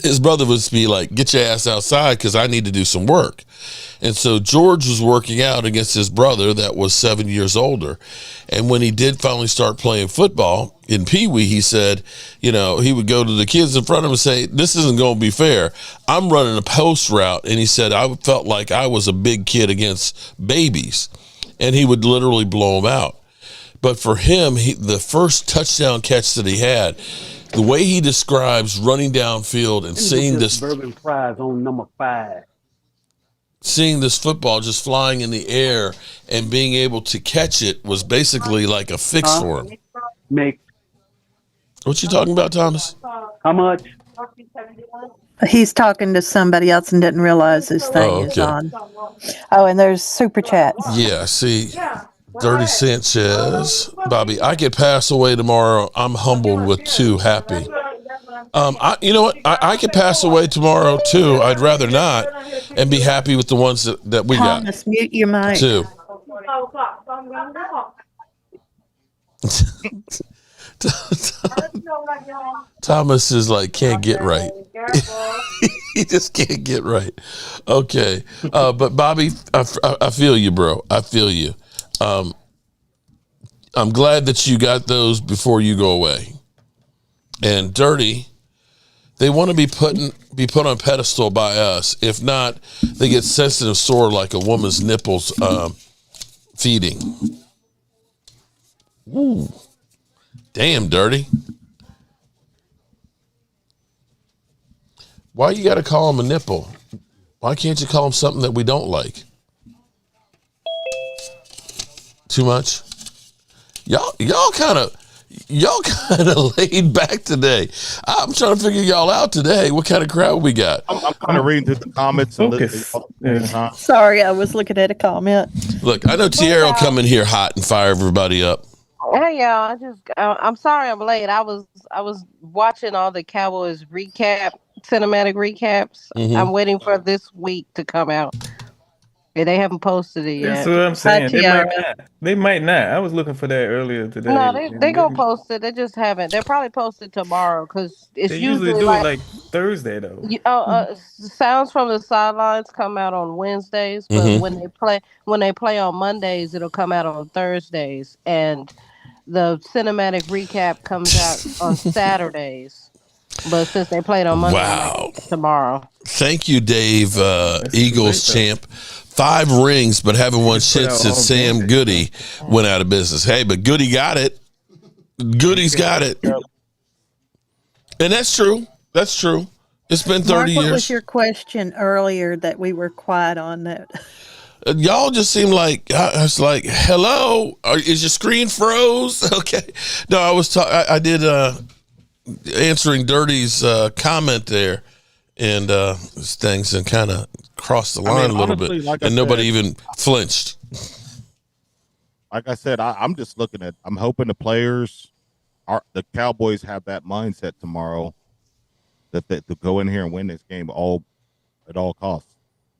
His brother would be like, get your ass outside because I need to do some work. And so George was working out against his brother that was 7 years older. And when he did finally start playing football in Pee Wee, he said, he would go to the kids in front of him and say, this isn't going to be fair. I'm running a post route. And he said, I felt like I was a big kid against babies. And he would literally blow them out. But for him, the first touchdown catch that he had, the way he describes running downfield and seeing this bourbon fries on number 5. Seeing this football just flying in the air and being able to catch it was basically like a fix for him. Make What you talking about, Thomas? how much? He's talking to somebody else and didn't realize his thing is on. Oh, and there's super chats. Yeah, see, Dirty Sanchez, Bobby, I could pass away tomorrow. I'm humbled with 2 happy. You know what? I could pass away tomorrow too. I'd rather not, and be happy with the ones that we got. Thomas, mute your mic. Too. Thomas is like can't get right. He just can't get right. Okay, but Bobby, I feel you, bro. I feel you. I'm glad that you got those before you go away. And Dirty, they want to be put on a pedestal by us. If not, they get sensitive sore like a woman's nipples feeding. Ooh, damn, Dirty. Why you got to call them a nipple? Why can't you call them something that we don't like? Too much? Y'all kind of laid back today. I'm trying to figure y'all out today. What kind of crowd we got? I'm kind of reading through the comments. And Sorry, I was looking at a comment. Look, I know Tierra will come in here hot and fire everybody up. Hey y'all, I'm sorry I'm late. I was watching all the Cowboys cinematic recaps. Mm-hmm. I'm waiting for this week to come out. And they haven't posted it yet. That's what I'm saying. They might not. I was looking for that earlier today. No, they gonna post it. They just haven't. They'll probably post it tomorrow because it's they usually do it like Thursday though. Sounds from the Sidelines come out on Wednesdays, but when they play on Mondays, it'll come out on Thursdays, and the cinematic recap comes out on Saturdays. But since they played on Monday, tomorrow. Thank you, Dave, Eagles champ. 5 rings, but haven't won shit since Sam Goody went out of business. Hey, but Goody got it. Goody's got it. And that's true. That's true. It's been 30 years. What was your question earlier that we were quiet on that? Y'all just seem like, I was like, hello, is your screen froze? Okay. No, I did answering Dirty's comment there and things and kind of crossed the line a little bit, like and nobody even flinched. Like I said, I'm just looking at. I'm hoping the the Cowboys have that mindset tomorrow that to go in here and win this game at all costs.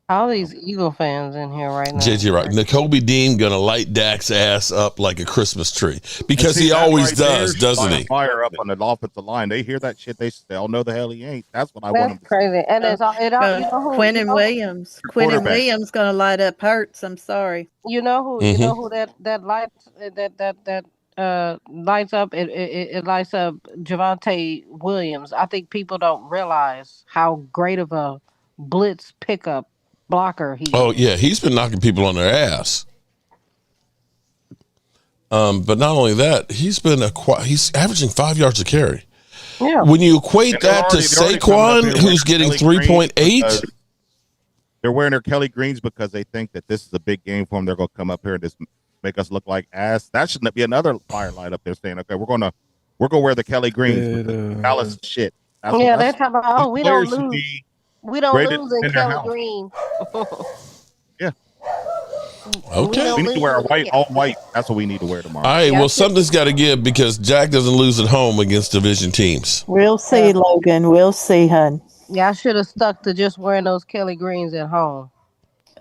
All these Eagle fans in here right now. JJ, right? N'Kobe Dean gonna light Dak's ass up like a Christmas tree because he always does, doesn't he? Fire up on the offensive line. They hear that shit. They still know the hell he ain't. That's what I want him to crazy. And it's Quentin Williams. Quentin Williams gonna light up Hurts. I'm sorry. You know who? You know who that lights lights up? It lights up Javonte Williams. I think people don't realize how great of a blitz pickup blocker he is. He's been knocking people on their ass. But not only that, he's averaging 5 yards a carry. Yeah. When you equate that to Saquon, who's getting 3.8, they're wearing their Kelly Greens because they think that this is a big game for them. They're going to come up here and just make us look like ass. That shouldn't be another fire light up there saying, okay, we're going to We're gonna wear the Kelly Greens with the Good, Dallas shit. They're talking about, oh, we don't players should lose. be We don't graded lose in in their Kelly house. Green. Yeah. Okay. We need to wear all white. That's what we need to wear tomorrow. All right. Yeah, Well, something's got to give because Jack doesn't lose at home against division teams. We'll see, Logan. We'll see, hun. Yeah, I should have stuck to just wearing those Kelly Greens at home.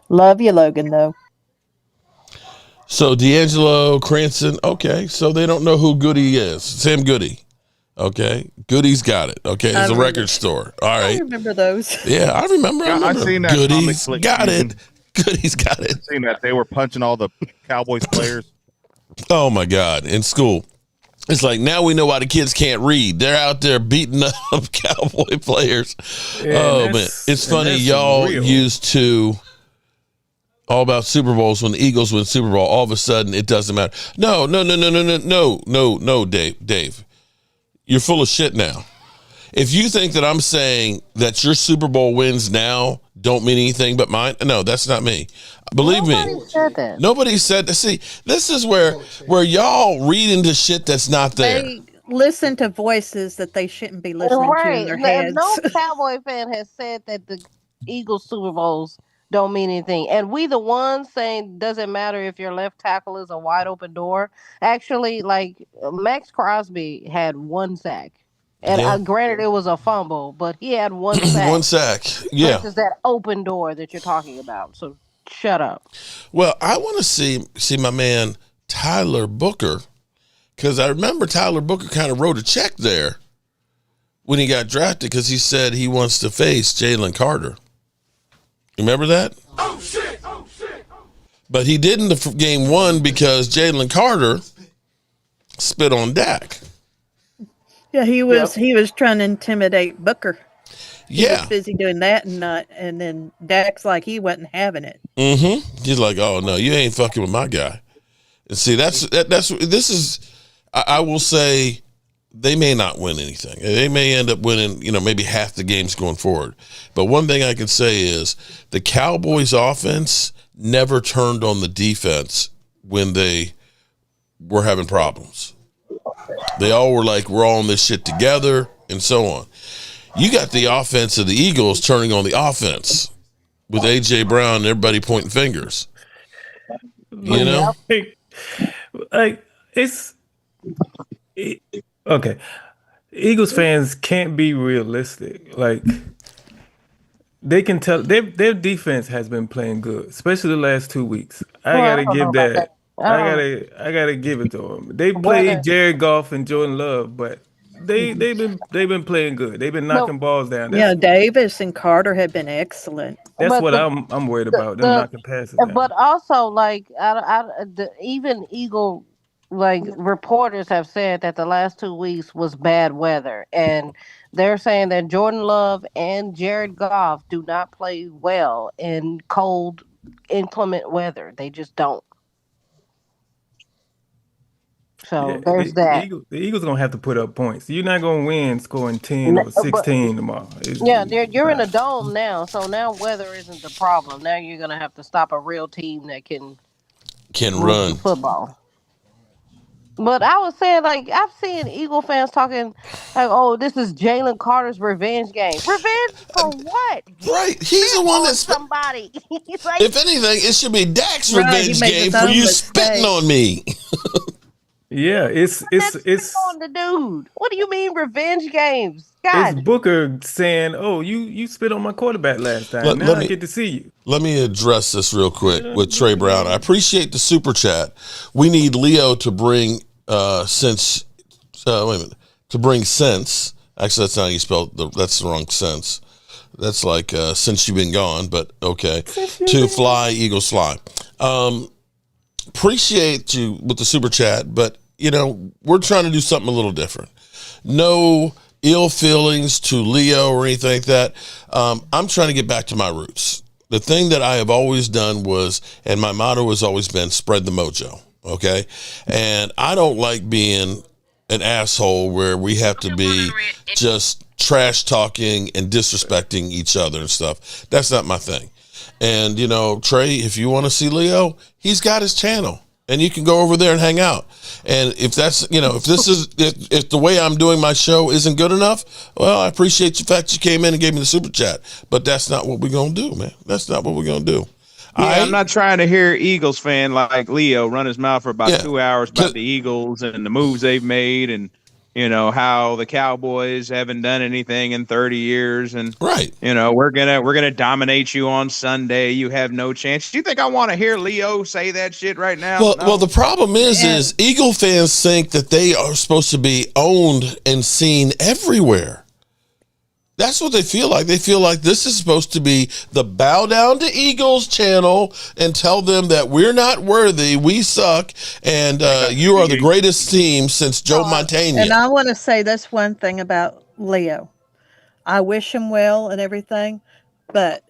Love you, Logan, though. So D'Angelo, Cranston. Okay. So they don't know who Goody is. Sam Goody. Okay. Goody's got it. Okay. It's a record store. All I right. remember those. Yeah, I remember. I've seen that comic Goody's flick got season. it. Goody's got it. I've seen that they were punching all the Cowboys players. Oh my God! In school, it's like now we know why the kids can't read. They're out there beating up Cowboy players. Oh man, it's funny. Y'all used to all about Super Bowls when the Eagles win Super Bowl. All of a sudden, it doesn't matter. No, Dave, you're full of shit now. If you think that I'm saying that your Super Bowl wins now don't mean anything but mine, no, that's not me. Believe Nobody me, said that. nobody said that. See, this is where y'all read into shit that's not there. They listen to voices that they shouldn't be listening to in their heads. No Cowboy fan has said that the Eagles Super Bowls don't mean anything. And we the ones saying doesn't matter if your left tackle is a wide open door. Actually, like Max Crosby had one sack. And granted, it was a fumble, but he had one sack. One sack. Yeah. Versus that open door that you're talking about. So shut up. Well, I want to see my man Tyler Booker, because I remember Tyler Booker kind of wrote a check there when he got drafted because he said he wants to face Jalen Carter. Remember that? Oh shit! Oh shit! But he didn't the game one because Jalen Carter spit on Dak. Yeah, he was trying to intimidate Booker. He was Yeah. busy doing that and then Dak's like he wasn't having it. Mm-hmm. He's like, oh no, you ain't fucking with my guy. And see, this is. I will say, they may not win anything. They may end up winning, maybe half the games going forward. But one thing I can say is the Cowboys' offense never turned on the defense when they were having problems. They all were like, we're all in this shit together, and so on. You got the offense of the Eagles turning on the offense with A.J. Brown and everybody pointing fingers. Okay. Eagles fans can't be realistic. Like, they can tell their defense has been playing good, especially the last 2 weeks. I gotta give that. I gotta give it to them. They played Jared Goff and Jordan Love, but they've been playing good. They've been knocking balls down. Yeah, Davis and Carter have been excellent. That's what I'm worried about. Them knocking passes down. But also, like, even Eagle reporters have said that the last 2 weeks was bad weather, and they're saying that Jordan Love and Jared Goff do not play well in cold, inclement weather. They just don't. So there's that. The Eagles gonna have to put up points. You're not gonna win scoring 10 or 16 tomorrow. You're in a dome now, so now weather isn't the problem. Now you're gonna have to stop a real team that can run football. But I was saying, like, I've seen Eagle fans talking like, "Oh, this is Jalen Carter's revenge game." Revenge for what? Right, he's the one that's somebody. Like, if anything, it should be Dak's revenge game for you spitting on me. Yeah, it's on the dude. What do you mean revenge games? God. It's Booker saying, "Oh, you spit on my quarterback last time. Now I get to see you." Let me address this real quick with Trey Brown. I appreciate the super chat. We need Leo to bring sense. To bring sense. Actually, that's not how you spell. That's the wrong sense. That's like since you've been gone. But okay, to fly, Eagles fly. Appreciate you with the super chat, but we're trying to do something a little different. No ill feelings to Leo or anything like that. I'm trying to get back to my roots. The thing that I have always done was, and my motto has always been, spread the mojo. Okay. And I don't like being an asshole where we have to be just trash talking and disrespecting each other and stuff. That's not my thing. And, Trey, if you want to see Leo, he's got his channel. and you can go over there and hang out. And if that's, if the way I'm doing my show isn't good enough, well, I appreciate the fact you came in and gave me the super chat. But that's not what we're going to do, man. That's not what we're going to do. Yeah, I'm not trying to hear Eagles fan like Leo run his mouth for about 2 hours about the Eagles and the moves they've made and, how the Cowboys haven't done anything in 30 years. And, we're gonna dominate you on Sunday. You have no chance. Do you think I want to hear Leo say that shit right now? Well, the problem is Eagle fans think that they are supposed to be owned and seen everywhere. That's what they feel like. They feel like this is supposed to be the Bow Down to Eagles channel and tell them that we're not worthy, we suck, and you are the greatest team since Joe Montana. And I want to say this one thing about Leo. I wish him well and everything, but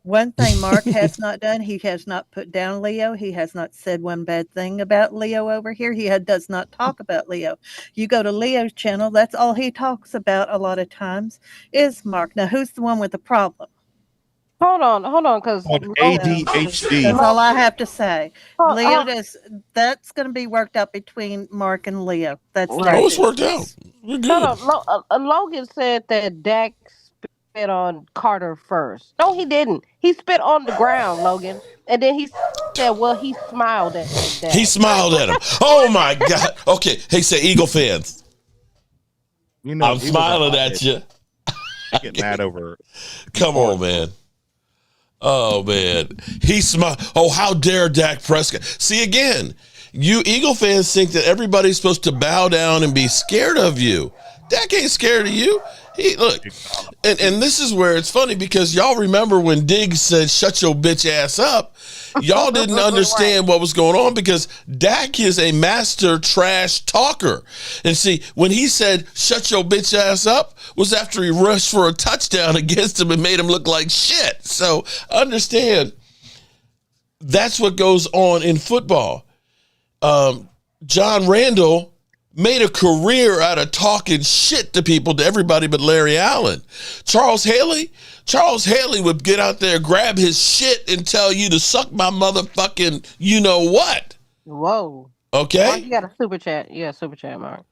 one thing Mark has not done, he has not put down Leo. He has not said one bad thing about Leo over here. He does not talk about Leo. You go to Leo's channel, that's all he talks about a lot of times is Mark. Now, who's the one with the problem? Hold on, because ADHD. That's all I have to say. Leo that's going to be worked out between Mark and Leo. That's it's worked out. We're good. Logan said that Dak spit on Carter first. No, he didn't. He spit on the ground, Logan. And then he said, well, he smiled at Dak. He smiled at him. Oh, my God. Okay. Hey, say Eagle fans. I'm smiling at you. Get mad over. Come on, man. Oh, man. He smiled. Oh, how dare Dak Prescott. See, again, you Eagle fans think that everybody's supposed to bow down and be scared of you. Dak ain't scared of you. Look, and this is where it's funny because y'all remember when Diggs said, shut your bitch ass up. Y'all didn't understand what was going on because Dak is a master trash talker. And see, when he said, shut your bitch ass up, was after he rushed for a touchdown against him and made him look like shit. So understand, that's what goes on in football. John Randall made a career out of talking shit to people, to everybody but Larry Allen. Charles Haley would get out there, grab his shit, and tell you to suck my motherfucking you-know-what. Whoa. Okay? Mark, you got a super chat. Yeah, super chat, Mark.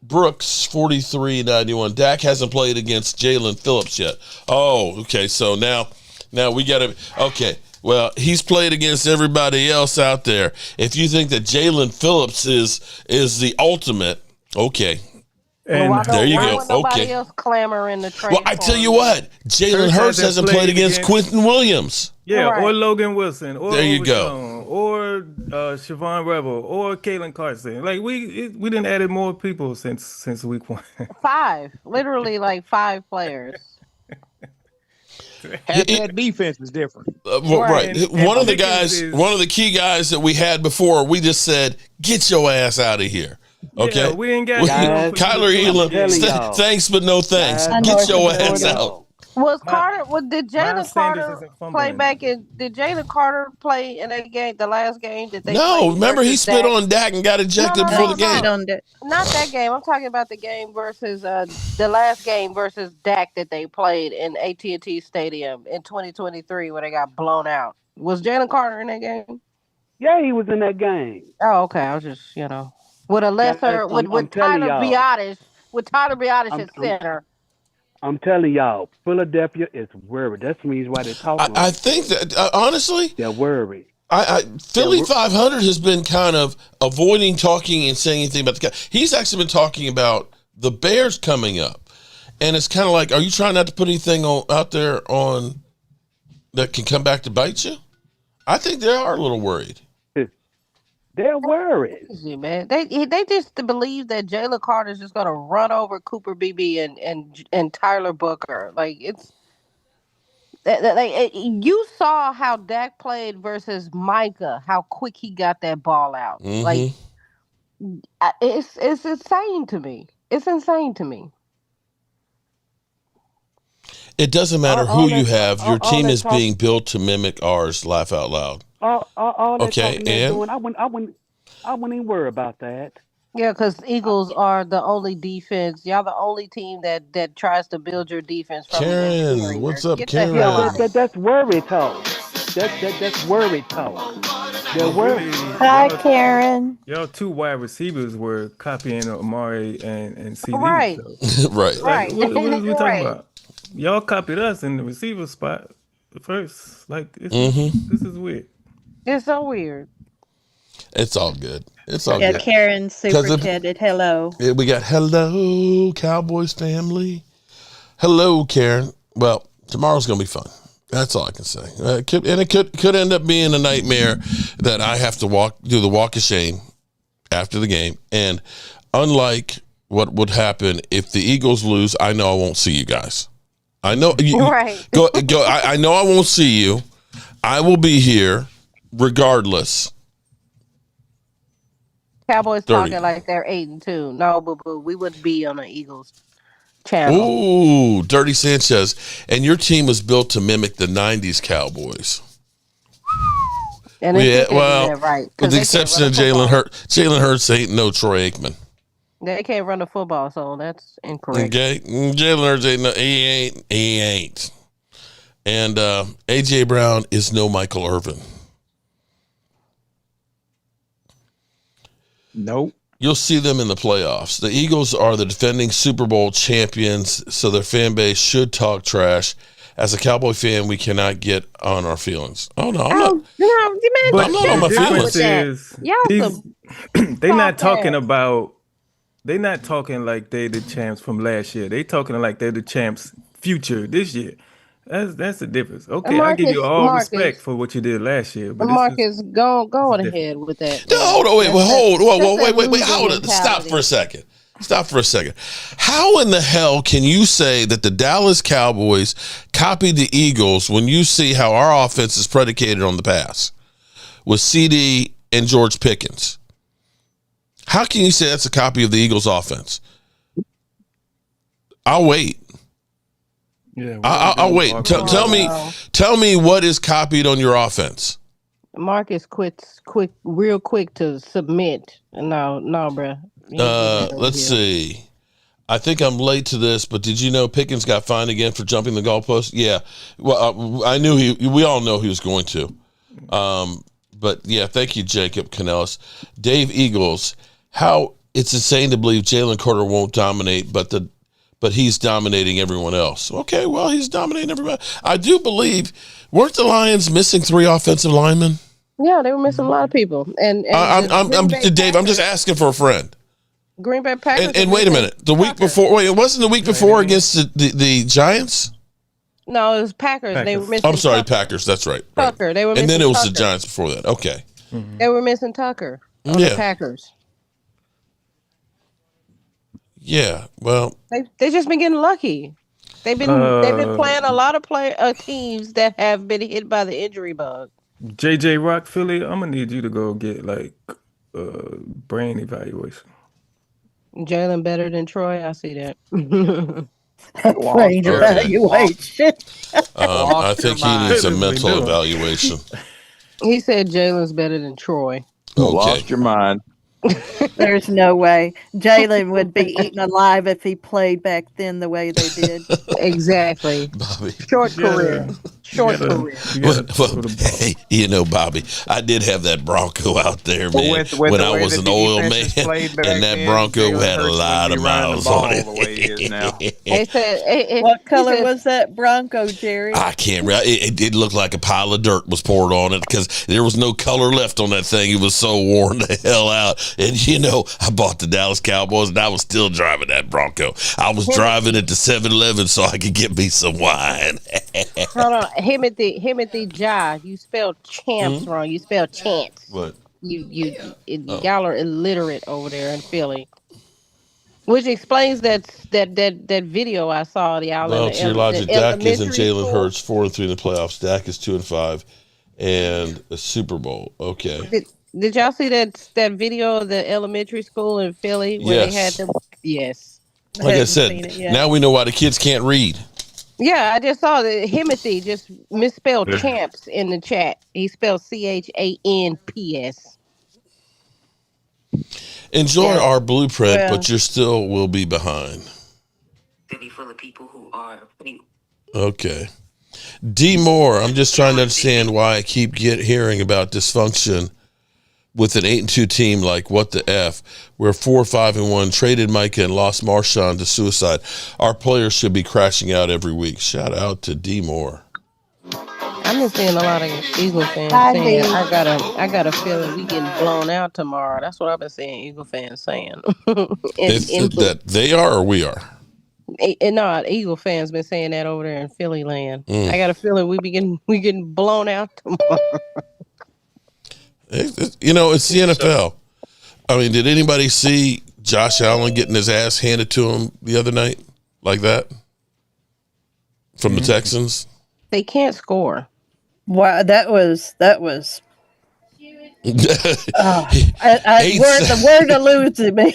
Brooks, 43.91. Dak hasn't played against Jalen Phillips yet. Oh, okay, so now we got to... Okay. Well, he's played against everybody else out there. If you think that Jalen Phillips is the ultimate, okay. And there you go. Nobody else clamoring the train. Well, I tell you what, Jalen Hurts hasn't played against Quentin Williams. Yeah, right. Or Logan Wilson. Or there you go. Or Siobhan Rebel. Or Caitlin Carson. Like we didn't added more people since week 1. 5, literally like 5 players. That defense is different. Right. One of the key guys that we had before, we just said, get your ass out of here. Okay. Yeah, we ain't got Kyler Elam. Thanks, but no thanks. Get your ass out. Did Jalen Carter play back in? Did Jalen Carter play in that game? The last game that they No, remember he spit on Dak and got ejected before the game. Not that game. I'm talking about the game versus the last game versus Dak that they played in AT&T Stadium in 2023 where they got blown out. Was Jalen Carter in that game? Yeah, he was in that game. Oh, okay. I was just with a lesser with Tyler Biadasz at center. I'm telling y'all, Philadelphia is worried. That's the reason why they're talking. I think that, honestly, they're worried. Philly 500 has been kind of avoiding talking and saying anything about the guy. He's actually been talking about the Bears coming up. And it's kind of like, are you trying not to put anything out there on that can come back to bite you? I think they are a little worried. They're worried, man. They just believe that Jalen Carter is just gonna run over Cooper Beebe and Tyler Booker. Like you saw how Dak played versus Micah, how quick he got that ball out. Mm-hmm. Like it's insane to me. It's insane to me. It doesn't matter who you have. Your team is being built to mimic ours. Laugh out loud. All that okay, and doing, I wouldn't even worry about that. Yeah, because Eagles are the only defense. Y'all the only team that tries to build your defense from Karen, what's up, Karen? That's worry talk. That's worry talk. That work. Hi, Karen. Y'all two wide receivers were copying Amari and CD. Right, So, Right. like, right, what is we talking right. about? Y'all copied us in the receiver spot first. Like, this is weird. It's so weird. It's all good. It's all Yeah, good. Karen super Because chatted. Hello. we got hello Cowboys family. Hello, Karen. Well, tomorrow's gonna be fun. That's all I can say. It could end up being a nightmare that I have to do the walk of shame after the game. And unlike what would happen if the Eagles lose, I know I won't see you guys. I know Right. Go. I know I won't see you. I will be here regardless. Cowboys 30. talking like they're 8-2. No, boo, we wouldn't be on the Eagles channel. Ooh, Dirty Sanchez. And your team was built to mimic the 90s Cowboys. And they Yeah, think they do well, that right, 'cause with the they can't exception run of the Jalen football. Hurts. Jalen Hurts ain't no Troy Aikman. They can't run the football, so that's incorrect. Okay? Jalen Hurts ain't no, he ain't. And A.J. Brown is no Michael Irvin. Nope. You'll see them in the playoffs. The Eagles are the defending Super Bowl champions, so their fan base should talk trash. As a Cowboy fan, we cannot get on our feelings. Oh, no, I'm not. But I'm not on my the feelings. difference is Y'all these, some they not soft talking ass. about. They not talking like they the champs from last year. They talking like they're the champs future this year. That's the difference. Okay, I give you all respect for what you did last year, but this Marcus, go is on different. ahead with that. No, hold on, wait, That's that wait, loser hold it. Stop mentality. for a second. Stop for a second. How in the hell can you say that the Dallas Cowboys copied the Eagles when you see how our offense is predicated on the pass with CD and George Pickens? How can you say that's a copy of the Eagles offense? I'll wait. Yeah, I'll wait. Tell me what is copied on your offense. Marcus quits real quick to submit. No, bruh. You ain't do that over Let's here. see. I think I'm late to this, but did you know Pickens got fined again for jumping the goalpost? Yeah. Well, I knew we all know he was going to. But yeah, thank you, Jacob Canellis. Dave Eagles, how it's insane to believe Jalen Carter won't dominate, but he's dominating everyone else. Okay, well, he's dominating everybody. I do believe, weren't the Lions missing 3 offensive linemen? Yeah, they were missing a lot of people. And I'm the Green Bay Dave, I'm just Packers- asking for a friend. Green Bay Packers. And wait a minute. The week before, wait, it wasn't the week before against the Giants? No, it was Packers. They were missing. I'm sorry, Tucker. Packers. That's right. Tucker. They were missing and then it was Tucker. the Giants before that. Okay. They were missing Tucker on the Packers. Yeah. Well, They just been getting lucky. They've been playing a lot of teams that have been hit by the injury bug. JJ Rock Philly, I'm gonna need you to go get like brain evaluation. Jalen better than Troy. I see that. Brain evaluation. I think he needs a mental evaluation. He said Jalen's better than Troy. Okay. Lost your mind. There's no way. Jalen would be eaten alive if he played back then the way they did. Exactly. Bobby. Short career. Career. Well, hey, Bobby, I did have that Bronco out there, man, with when the I way was that an the oil defense man, played back and that then, Bronco Jalen had a Hurts lot of wouldn't be running the miles ball on it. the way he is now. They said, What color was that Bronco, Jerry? I can't remember. It did look like a pile of dirt was poured on it because there was no color left on that thing. It was so worn the hell out. And, I bought the Dallas Cowboys, and I was still driving that Bronco. I was driving it to 7-Eleven so I could get me some wine. hold on, Himothy Ja. You spelled champs wrong. You spelled chance. What? Y'all are illiterate over there in Philly. Which explains that video I saw. Well, to your logic, Dak isn't Jalen Hurts 4-3 in the playoffs. Dak is 2-5, and a Super Bowl. Okay. Did y'all see that video of the elementary school in Philly where they had them? Yes. Like I said, now we know why the kids can't read. Yeah, I just saw that Himothy just misspelled champs in the chat. He spelled CHANPS. Enjoy our blueprint, but you still will be behind. City full of people who are. Okay. D. Moore, I'm just trying to understand why I keep hearing about dysfunction with an 8-2 team, like what the F? We're 4-5-1, traded Micah and lost Marshawn to suicide. Our players should be crashing out every week. Shout out to D Moore. I've been seeing a lot of Eagle fans saying, I got a feeling we getting blown out tomorrow. That's what I've been seeing Eagle fans saying. That they are or we are? No, Eagle fans been saying that over there in Philly land. I got a feeling we getting blown out tomorrow. It's the NFL. I mean, did anybody see Josh Allen getting his ass handed to him the other night like that from the Texans? They can't score. Wow, that was. The word eludes me.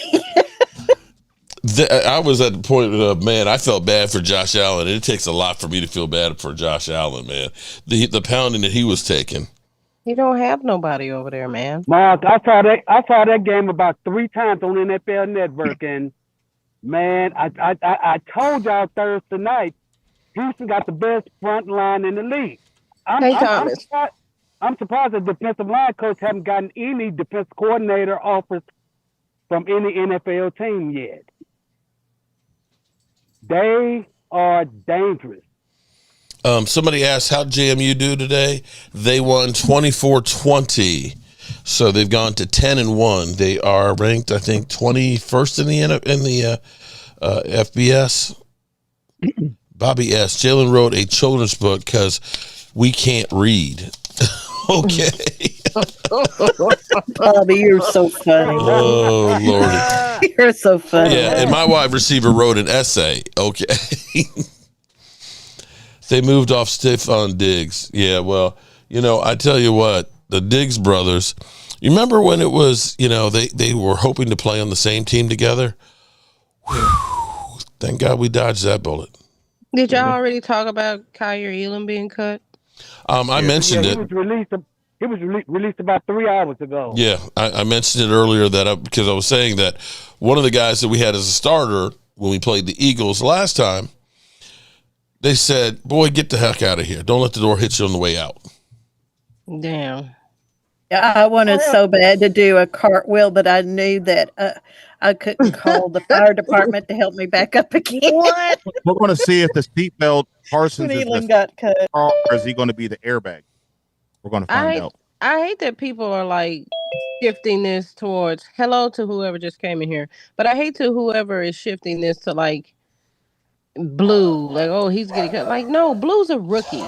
I was at the point of, man, I felt bad for Josh Allen. It takes a lot for me to feel bad for Josh Allen, man. The pounding that he was taking. He don't have nobody over there, man. Mark, I saw that game about 3 times on NFL Network, and man, I told y'all Thursday night, Houston got the best front line in the league. I'm surprised the defensive line coach haven't gotten any defensive coordinator offers from any NFL team yet. They are dangerous. Somebody asked, how'd JMU do today? They won 24-20. So they've gone to 10-1. They are ranked, I think, 21st in the FBS. Bobby S. Jalen wrote a children's book because we can't read. Okay. Bobby, you're so funny. Oh, Lordy. You're so funny. Yeah, and my wide receiver wrote an essay. Okay. They moved off Stephon Diggs. Yeah, well, I tell you what, the Diggs brothers, you remember when it was, they were hoping to play on the same team together? Whew, thank God we dodged that bullet. Did y'all already talk about Kyrie Elam being cut? I mentioned it. He was released about 3 hours ago. Yeah, I mentioned it earlier because I was saying that one of the guys that we had as a starter when we played the Eagles last time, they said, boy, get the heck out of here. Don't let the door hit you on the way out. Damn. Yeah, I wanted so bad to do a cartwheel, but I knew that I couldn't call the fire department to help me back up again. What? We're going to see if the seatbelt Parsons is Elam got cut. or is he going to be the airbag? We're going to find out. I hate that people are like shifting this towards hello to whoever just came in here, but I hate to whoever is shifting this to like Blue, like, oh, he's getting cut. Like, no, Blue's a rookie.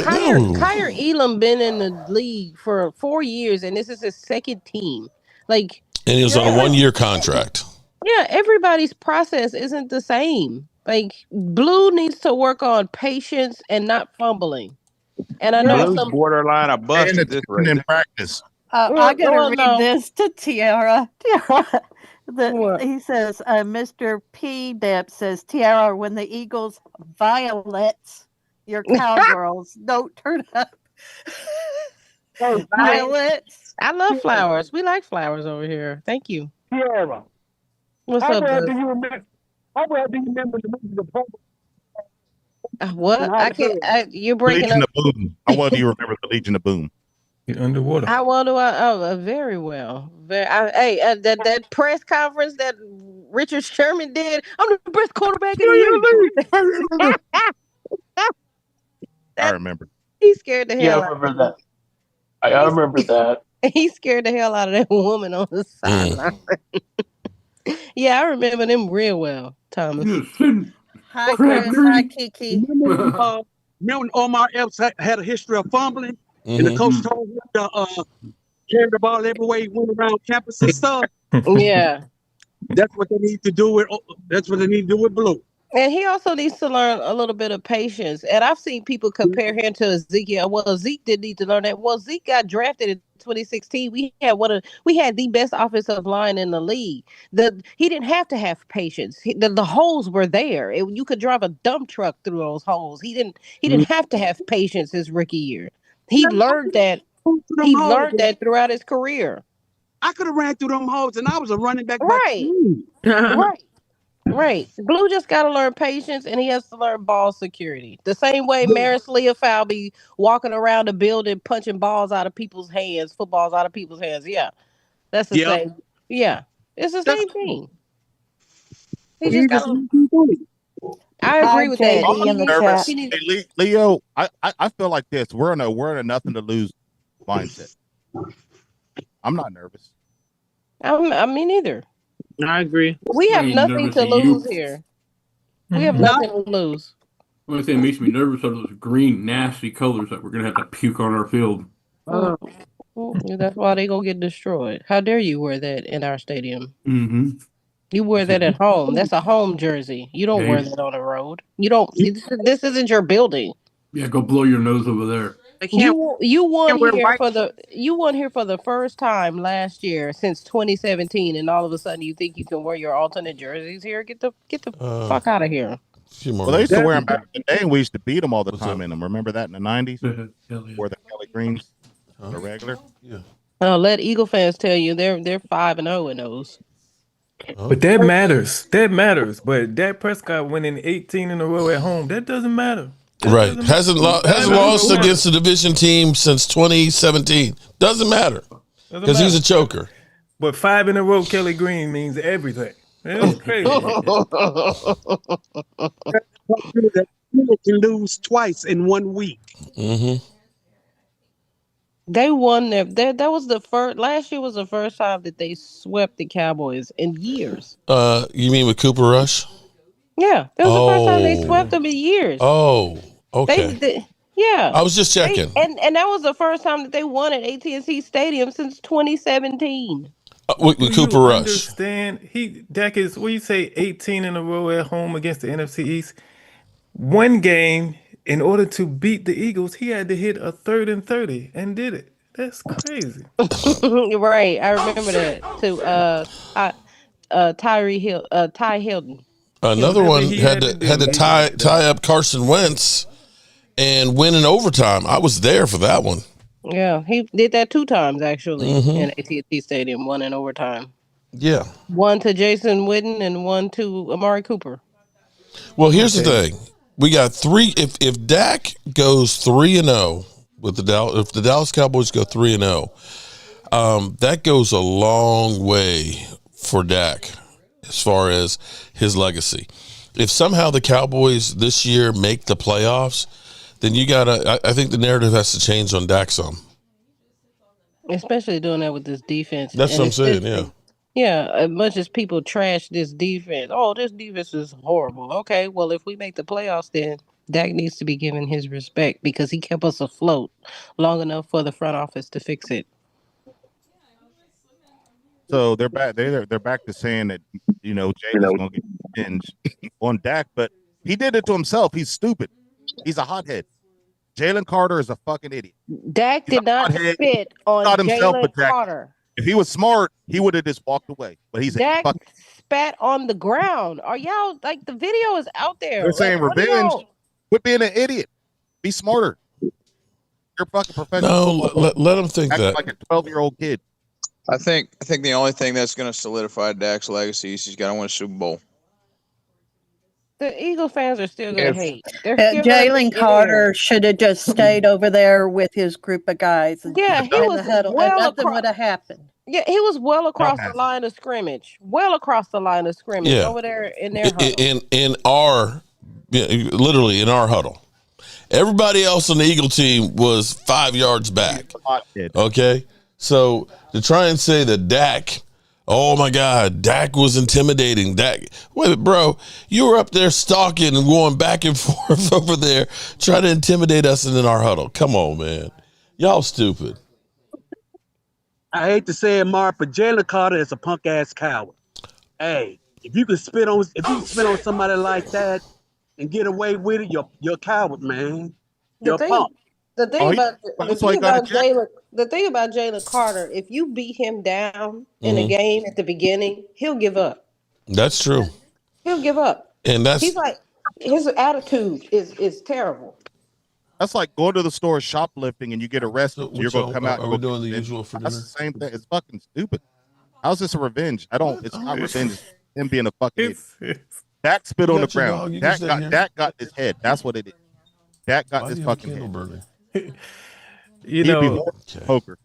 Kyrie Elam been in the league for 4 years, and this is his second team. Like, and he was on a 1-year contract. Yeah, everybody's process isn't the same. Like, Blue needs to work on patience and not fumbling. And I know Blue's borderline a bust at this rate. In practice. I gotta read this to Tiara. He says, Mr. P. Depp says, Tiara, when the Eagles violets your cowgirls, don't turn up. Violets. I love flowers. We like flowers over here. Thank you. Tiara, what's up, do you remember the movie The Purple? What? I can't. You're breaking Legion up. of Boom. How well do you remember the Legion of Boom? Underwater. How well do I? Oh, very well. That press conference that Richard Sherman did. I'm the best quarterback in the league. I remember. He scared the hell I remember that. I remember that. He scared the hell out of that woman on the sideline. Yeah, I remember them real well, Thomas. Hi, Chris. Hi, Kiki. Remember when Omar Epps had a history of fumbling? And the coach told him to carry the ball everywhere he went around campus and stuff. Yeah. That's what they need to do with Blue. And he also needs to learn a little bit of patience. And I've seen people compare him to Ezekiel. Well, Zeke didn't need to learn that. Well, Zeke got drafted in 2016. We had the best offensive line in the league. He didn't have to have patience. The holes were there. You could drive a dump truck through those holes. He didn't have to have patience his rookie year. He learned that. He learned that throughout his career. I could have ran through them holes, and I was a running back. Right. Right. Blue just got to learn patience, and he has to learn ball security. The same way Maris Leofau be walking around the building punching balls out of people's hands, footballs out of people's hands. Yeah. That's the Yep. same. Yeah, it's the That's same thing. He he just just got. I Hi, agree with that. JD in the chat. Nervous. Hey, Leo, I feel like this. We're in a nothing to lose mindset. I'm not nervous. I mean, neither. I agree. We I have ain't nothing nervous to of you. lose here. We have not. nothing to lose. One thing that makes me nervous are those green, nasty colors that we're gonna have to puke on our field. That's why they gonna get destroyed. How dare you wear that in our stadium? Mm-hmm. You wear that at home. That's a home jersey. You don't wear that on the road. You don't. This isn't your building. Yeah, go blow your nose over there. You won wear here white. for the first time last year since 2017, and all of a sudden you think you can wear your alternate jerseys here? Get the fuck out of here. Well, they used to wear them back in the day, and we used to beat them all the time in them. Remember that in the 90s? Wore the Kelly Greens, the regular. Yeah. Let Eagle fans tell you they're 5-0 in those. But that matters. That matters. But Dak Prescott winning 18 in a row at home, that doesn't matter. Right. Hasn't lost against the division team since 2017. Doesn't matter. Because he's a choker. But 5 in a row, Kelly Green means everything. It's crazy. That you can lose twice in 1 week. Mm-hmm. They won that was the first last year was the first time that they swept the Cowboys in years. You mean with Cooper Rush? Yeah, that was the first time they swept them in years. Oh, okay. Yeah. I was just checking. And that was the first time that they won at AT&T Stadium since 2017. With Cooper Rush. Understand? Dak is, what you say, 18 in a row at home against the NFC East. One game, in order to beat the Eagles, he had to hit a 3rd and 30 and did it. That's crazy. Right. I remember that too. Ty Hilton. Another one had to tie up Carson Wentz and win in overtime. I was there for that one. Yeah, he did that 2 times actually in AT&T Stadium, one in overtime. Yeah. One to Jason Witten and one to Amari Cooper. Well, here's the thing. We got 3 if Dak goes 3-0 with if the Dallas Cowboys go 3-0, that goes a long way for Dak as far as his legacy. If somehow the Cowboys this year make the playoffs, then I think the narrative has to change on Dak some. Especially doing that with this defense. That's what I'm saying, yeah. Yeah, as much as people trash this defense. Oh, this defense is horrible. Okay, well, if we make the playoffs, then Dak needs to be given his respect because he kept us afloat long enough for the front office to fix it. So they're back. They're back to saying that Jalen's going to get revenge on Dak, but he did it to himself. He's stupid. He's a hothead. Jalen Carter is a fucking idiot. Dak did not spit on Jalen Carter. If he was smart, he would have just walked away. But he's Dak spat on the ground. Are y'all like the video is out there? They're saying revenge. Quit being an idiot. Be smarter. You're fucking professional. No, let him think that. Like a 12-year-old kid. I think the only thing that's going to solidify Dak's legacy is he's got to win a Super Bowl. The Eagle fans are still going to hate. Jalen Carter should have just stayed over there with his group of guys. Yeah, he was in the huddle, and nothing would have happened. Yeah, he was well across the line of scrimmage. Yeah. Over there in their huddle. In our, literally in our huddle. Everybody else on the Eagle team was 5 yards back. Okay? So to try and say that Dak, oh my God, Dak was intimidating. Wait, bro, you were up there stalking and going back and forth over there trying to intimidate us in our huddle. Come on, man. Y'all stupid. I hate to say it, Mark, but Jalen Carter is a punk ass coward. Hey, if you can spit on somebody like that and get away with it, you're a coward, man. You're a punk. The thing about Jalen Carter, if you beat him down in a game at the beginning, he'll give up. That's true. He'll give up. And he's like, his attitude is terrible. That's like going to the store shoplifting and you get arrested. So you're going to come out. Are we doing the usual for dinner? That's the same thing. It's fucking stupid. How's this a revenge? It's not revenge. It's him being a fucking idiot. Dak spit on the ground. Dak got his head. That's what it is. Dak got his fucking head. Burning? Poker.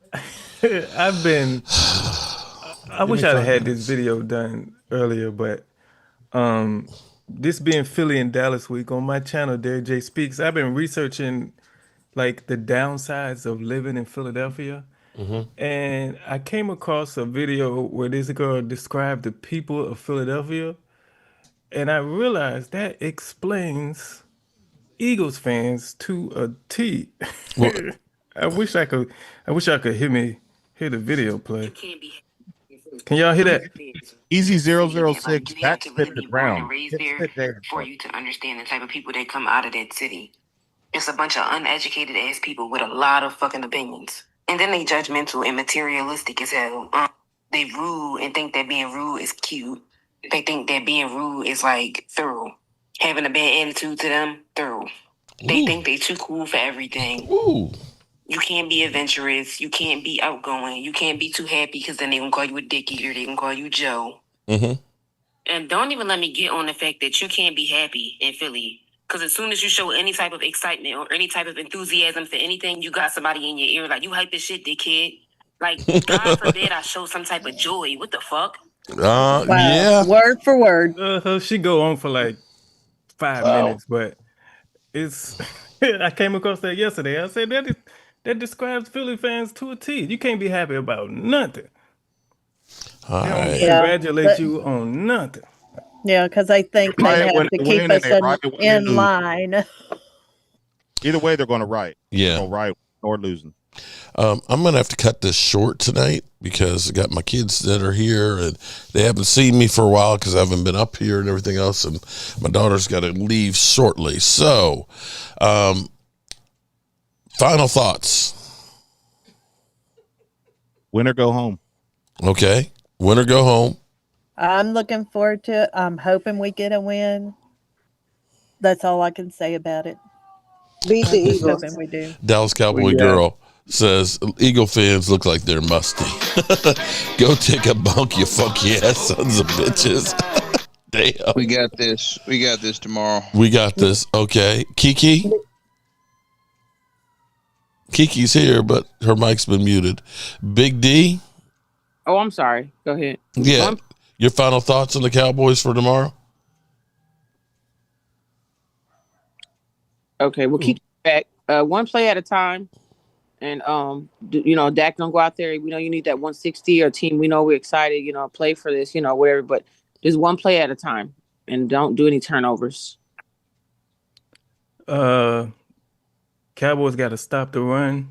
I've been I wish I'd have had this video done earlier, but this being Philly and Dallas week on my channel, Derek J Speaks, I've been researching like the downsides of living in Philadelphia. And I came across a video where this girl described the people of Philadelphia, and I realized that explains Eagles fans to a T. Well, I wish I could hear the video play. Can y'all hear that? Easy 006. You have Dak to spit really the be born and ground. raised Get there spit there. for you to understand the type of people that come out of that city. It's a bunch of uneducated ass people with a lot of fucking opinions. And then they judgmental and materialistic as hell. They rude and think that being rude is cute. They think that being rude is like thorough. Having a bad attitude to them, thorough. They think they too cool for everything. Ooh. You can't be adventurous. You can't be outgoing. You can't be too happy because then they gonna call you a dick eater. They gonna call you Joe. And don't even let me get on the fact that you can't be happy in Philly. Because as soon as you show any type of excitement or any type of enthusiasm for anything, you got somebody in your ear like, you hype this shit, dickhead. Like, God forbid I show some type of joy. What the fuck? Wow. Yeah. Word for word. She go on for like 5 minutes, but it's I came across that yesterday. I said that describes Philly fans to a T. You can't be happy about nothing. All They don't right. congratulate you on nothing. Yeah, because I think they Riot have when to they keep win us and they riot when they in lose. line. Either way, they're going to riot. Yeah. They're going to riot or losing. I'm going to have to cut this short tonight because I got my kids that are here and they haven't seen me for a while because I haven't been up here and everything else. And my daughter's got to leave shortly. So, final thoughts. Win or go home. Okay. Win or go home. I'm looking forward to it. I'm hoping we get a win. That's all I can say about it. Beat the I'm just Eagles. hoping we do. Dallas Cowboy girl says Eagle fans look like they're musty. Go take a bunk, you funky ass sons of bitches. Damn. We got this. We got this tomorrow. We got this. Okay. Kiki? Kiki's here, but her mic's been muted. Big D? Oh, I'm sorry. Go ahead. Yeah. Your final thoughts on the Cowboys for tomorrow? Okay, we'll keep back one play at a time. And, Dak don't go out there. We know you need that 160 or team. We know we're excited, play for this, whatever. But just one play at a time and don't do any turnovers. Cowboys got to stop the run.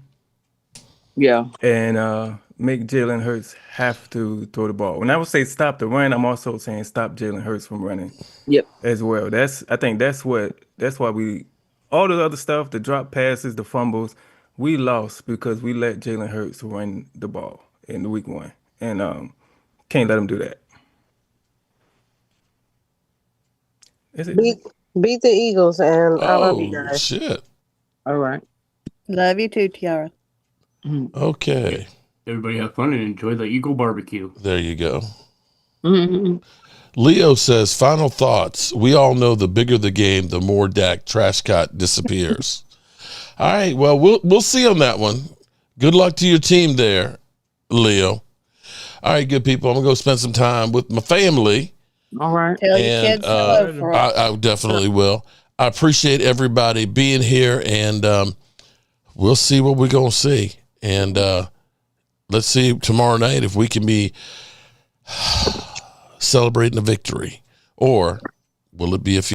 Yeah. And make Jalen Hurts have to throw the ball. When I would say stop the run, I'm also saying stop Jalen Hurts from running. Yep. As well. I think that's why we all the other stuff, the drop passes, the fumbles, we lost because we let Jalen Hurts run the ball in the week 1. And can't let him do that. Is it? Beat the Eagles, and I love you guys. Shit. All right. Love you too, Tiara. Okay. Everybody have fun and enjoy the Eagle barbecue. There you go. Leo says, final thoughts. We all know the bigger the game, the more Dak Trashcott disappears. All right. Well, we'll see on that one. Good luck to your team there, Leo. All right, good people. I'm going to go spend some time with my family. All right. Tell your kids hello for us. I definitely will. I appreciate everybody being here, and we'll see what we're going to see. And let's see tomorrow night if we can be celebrating a victory, or will it be a few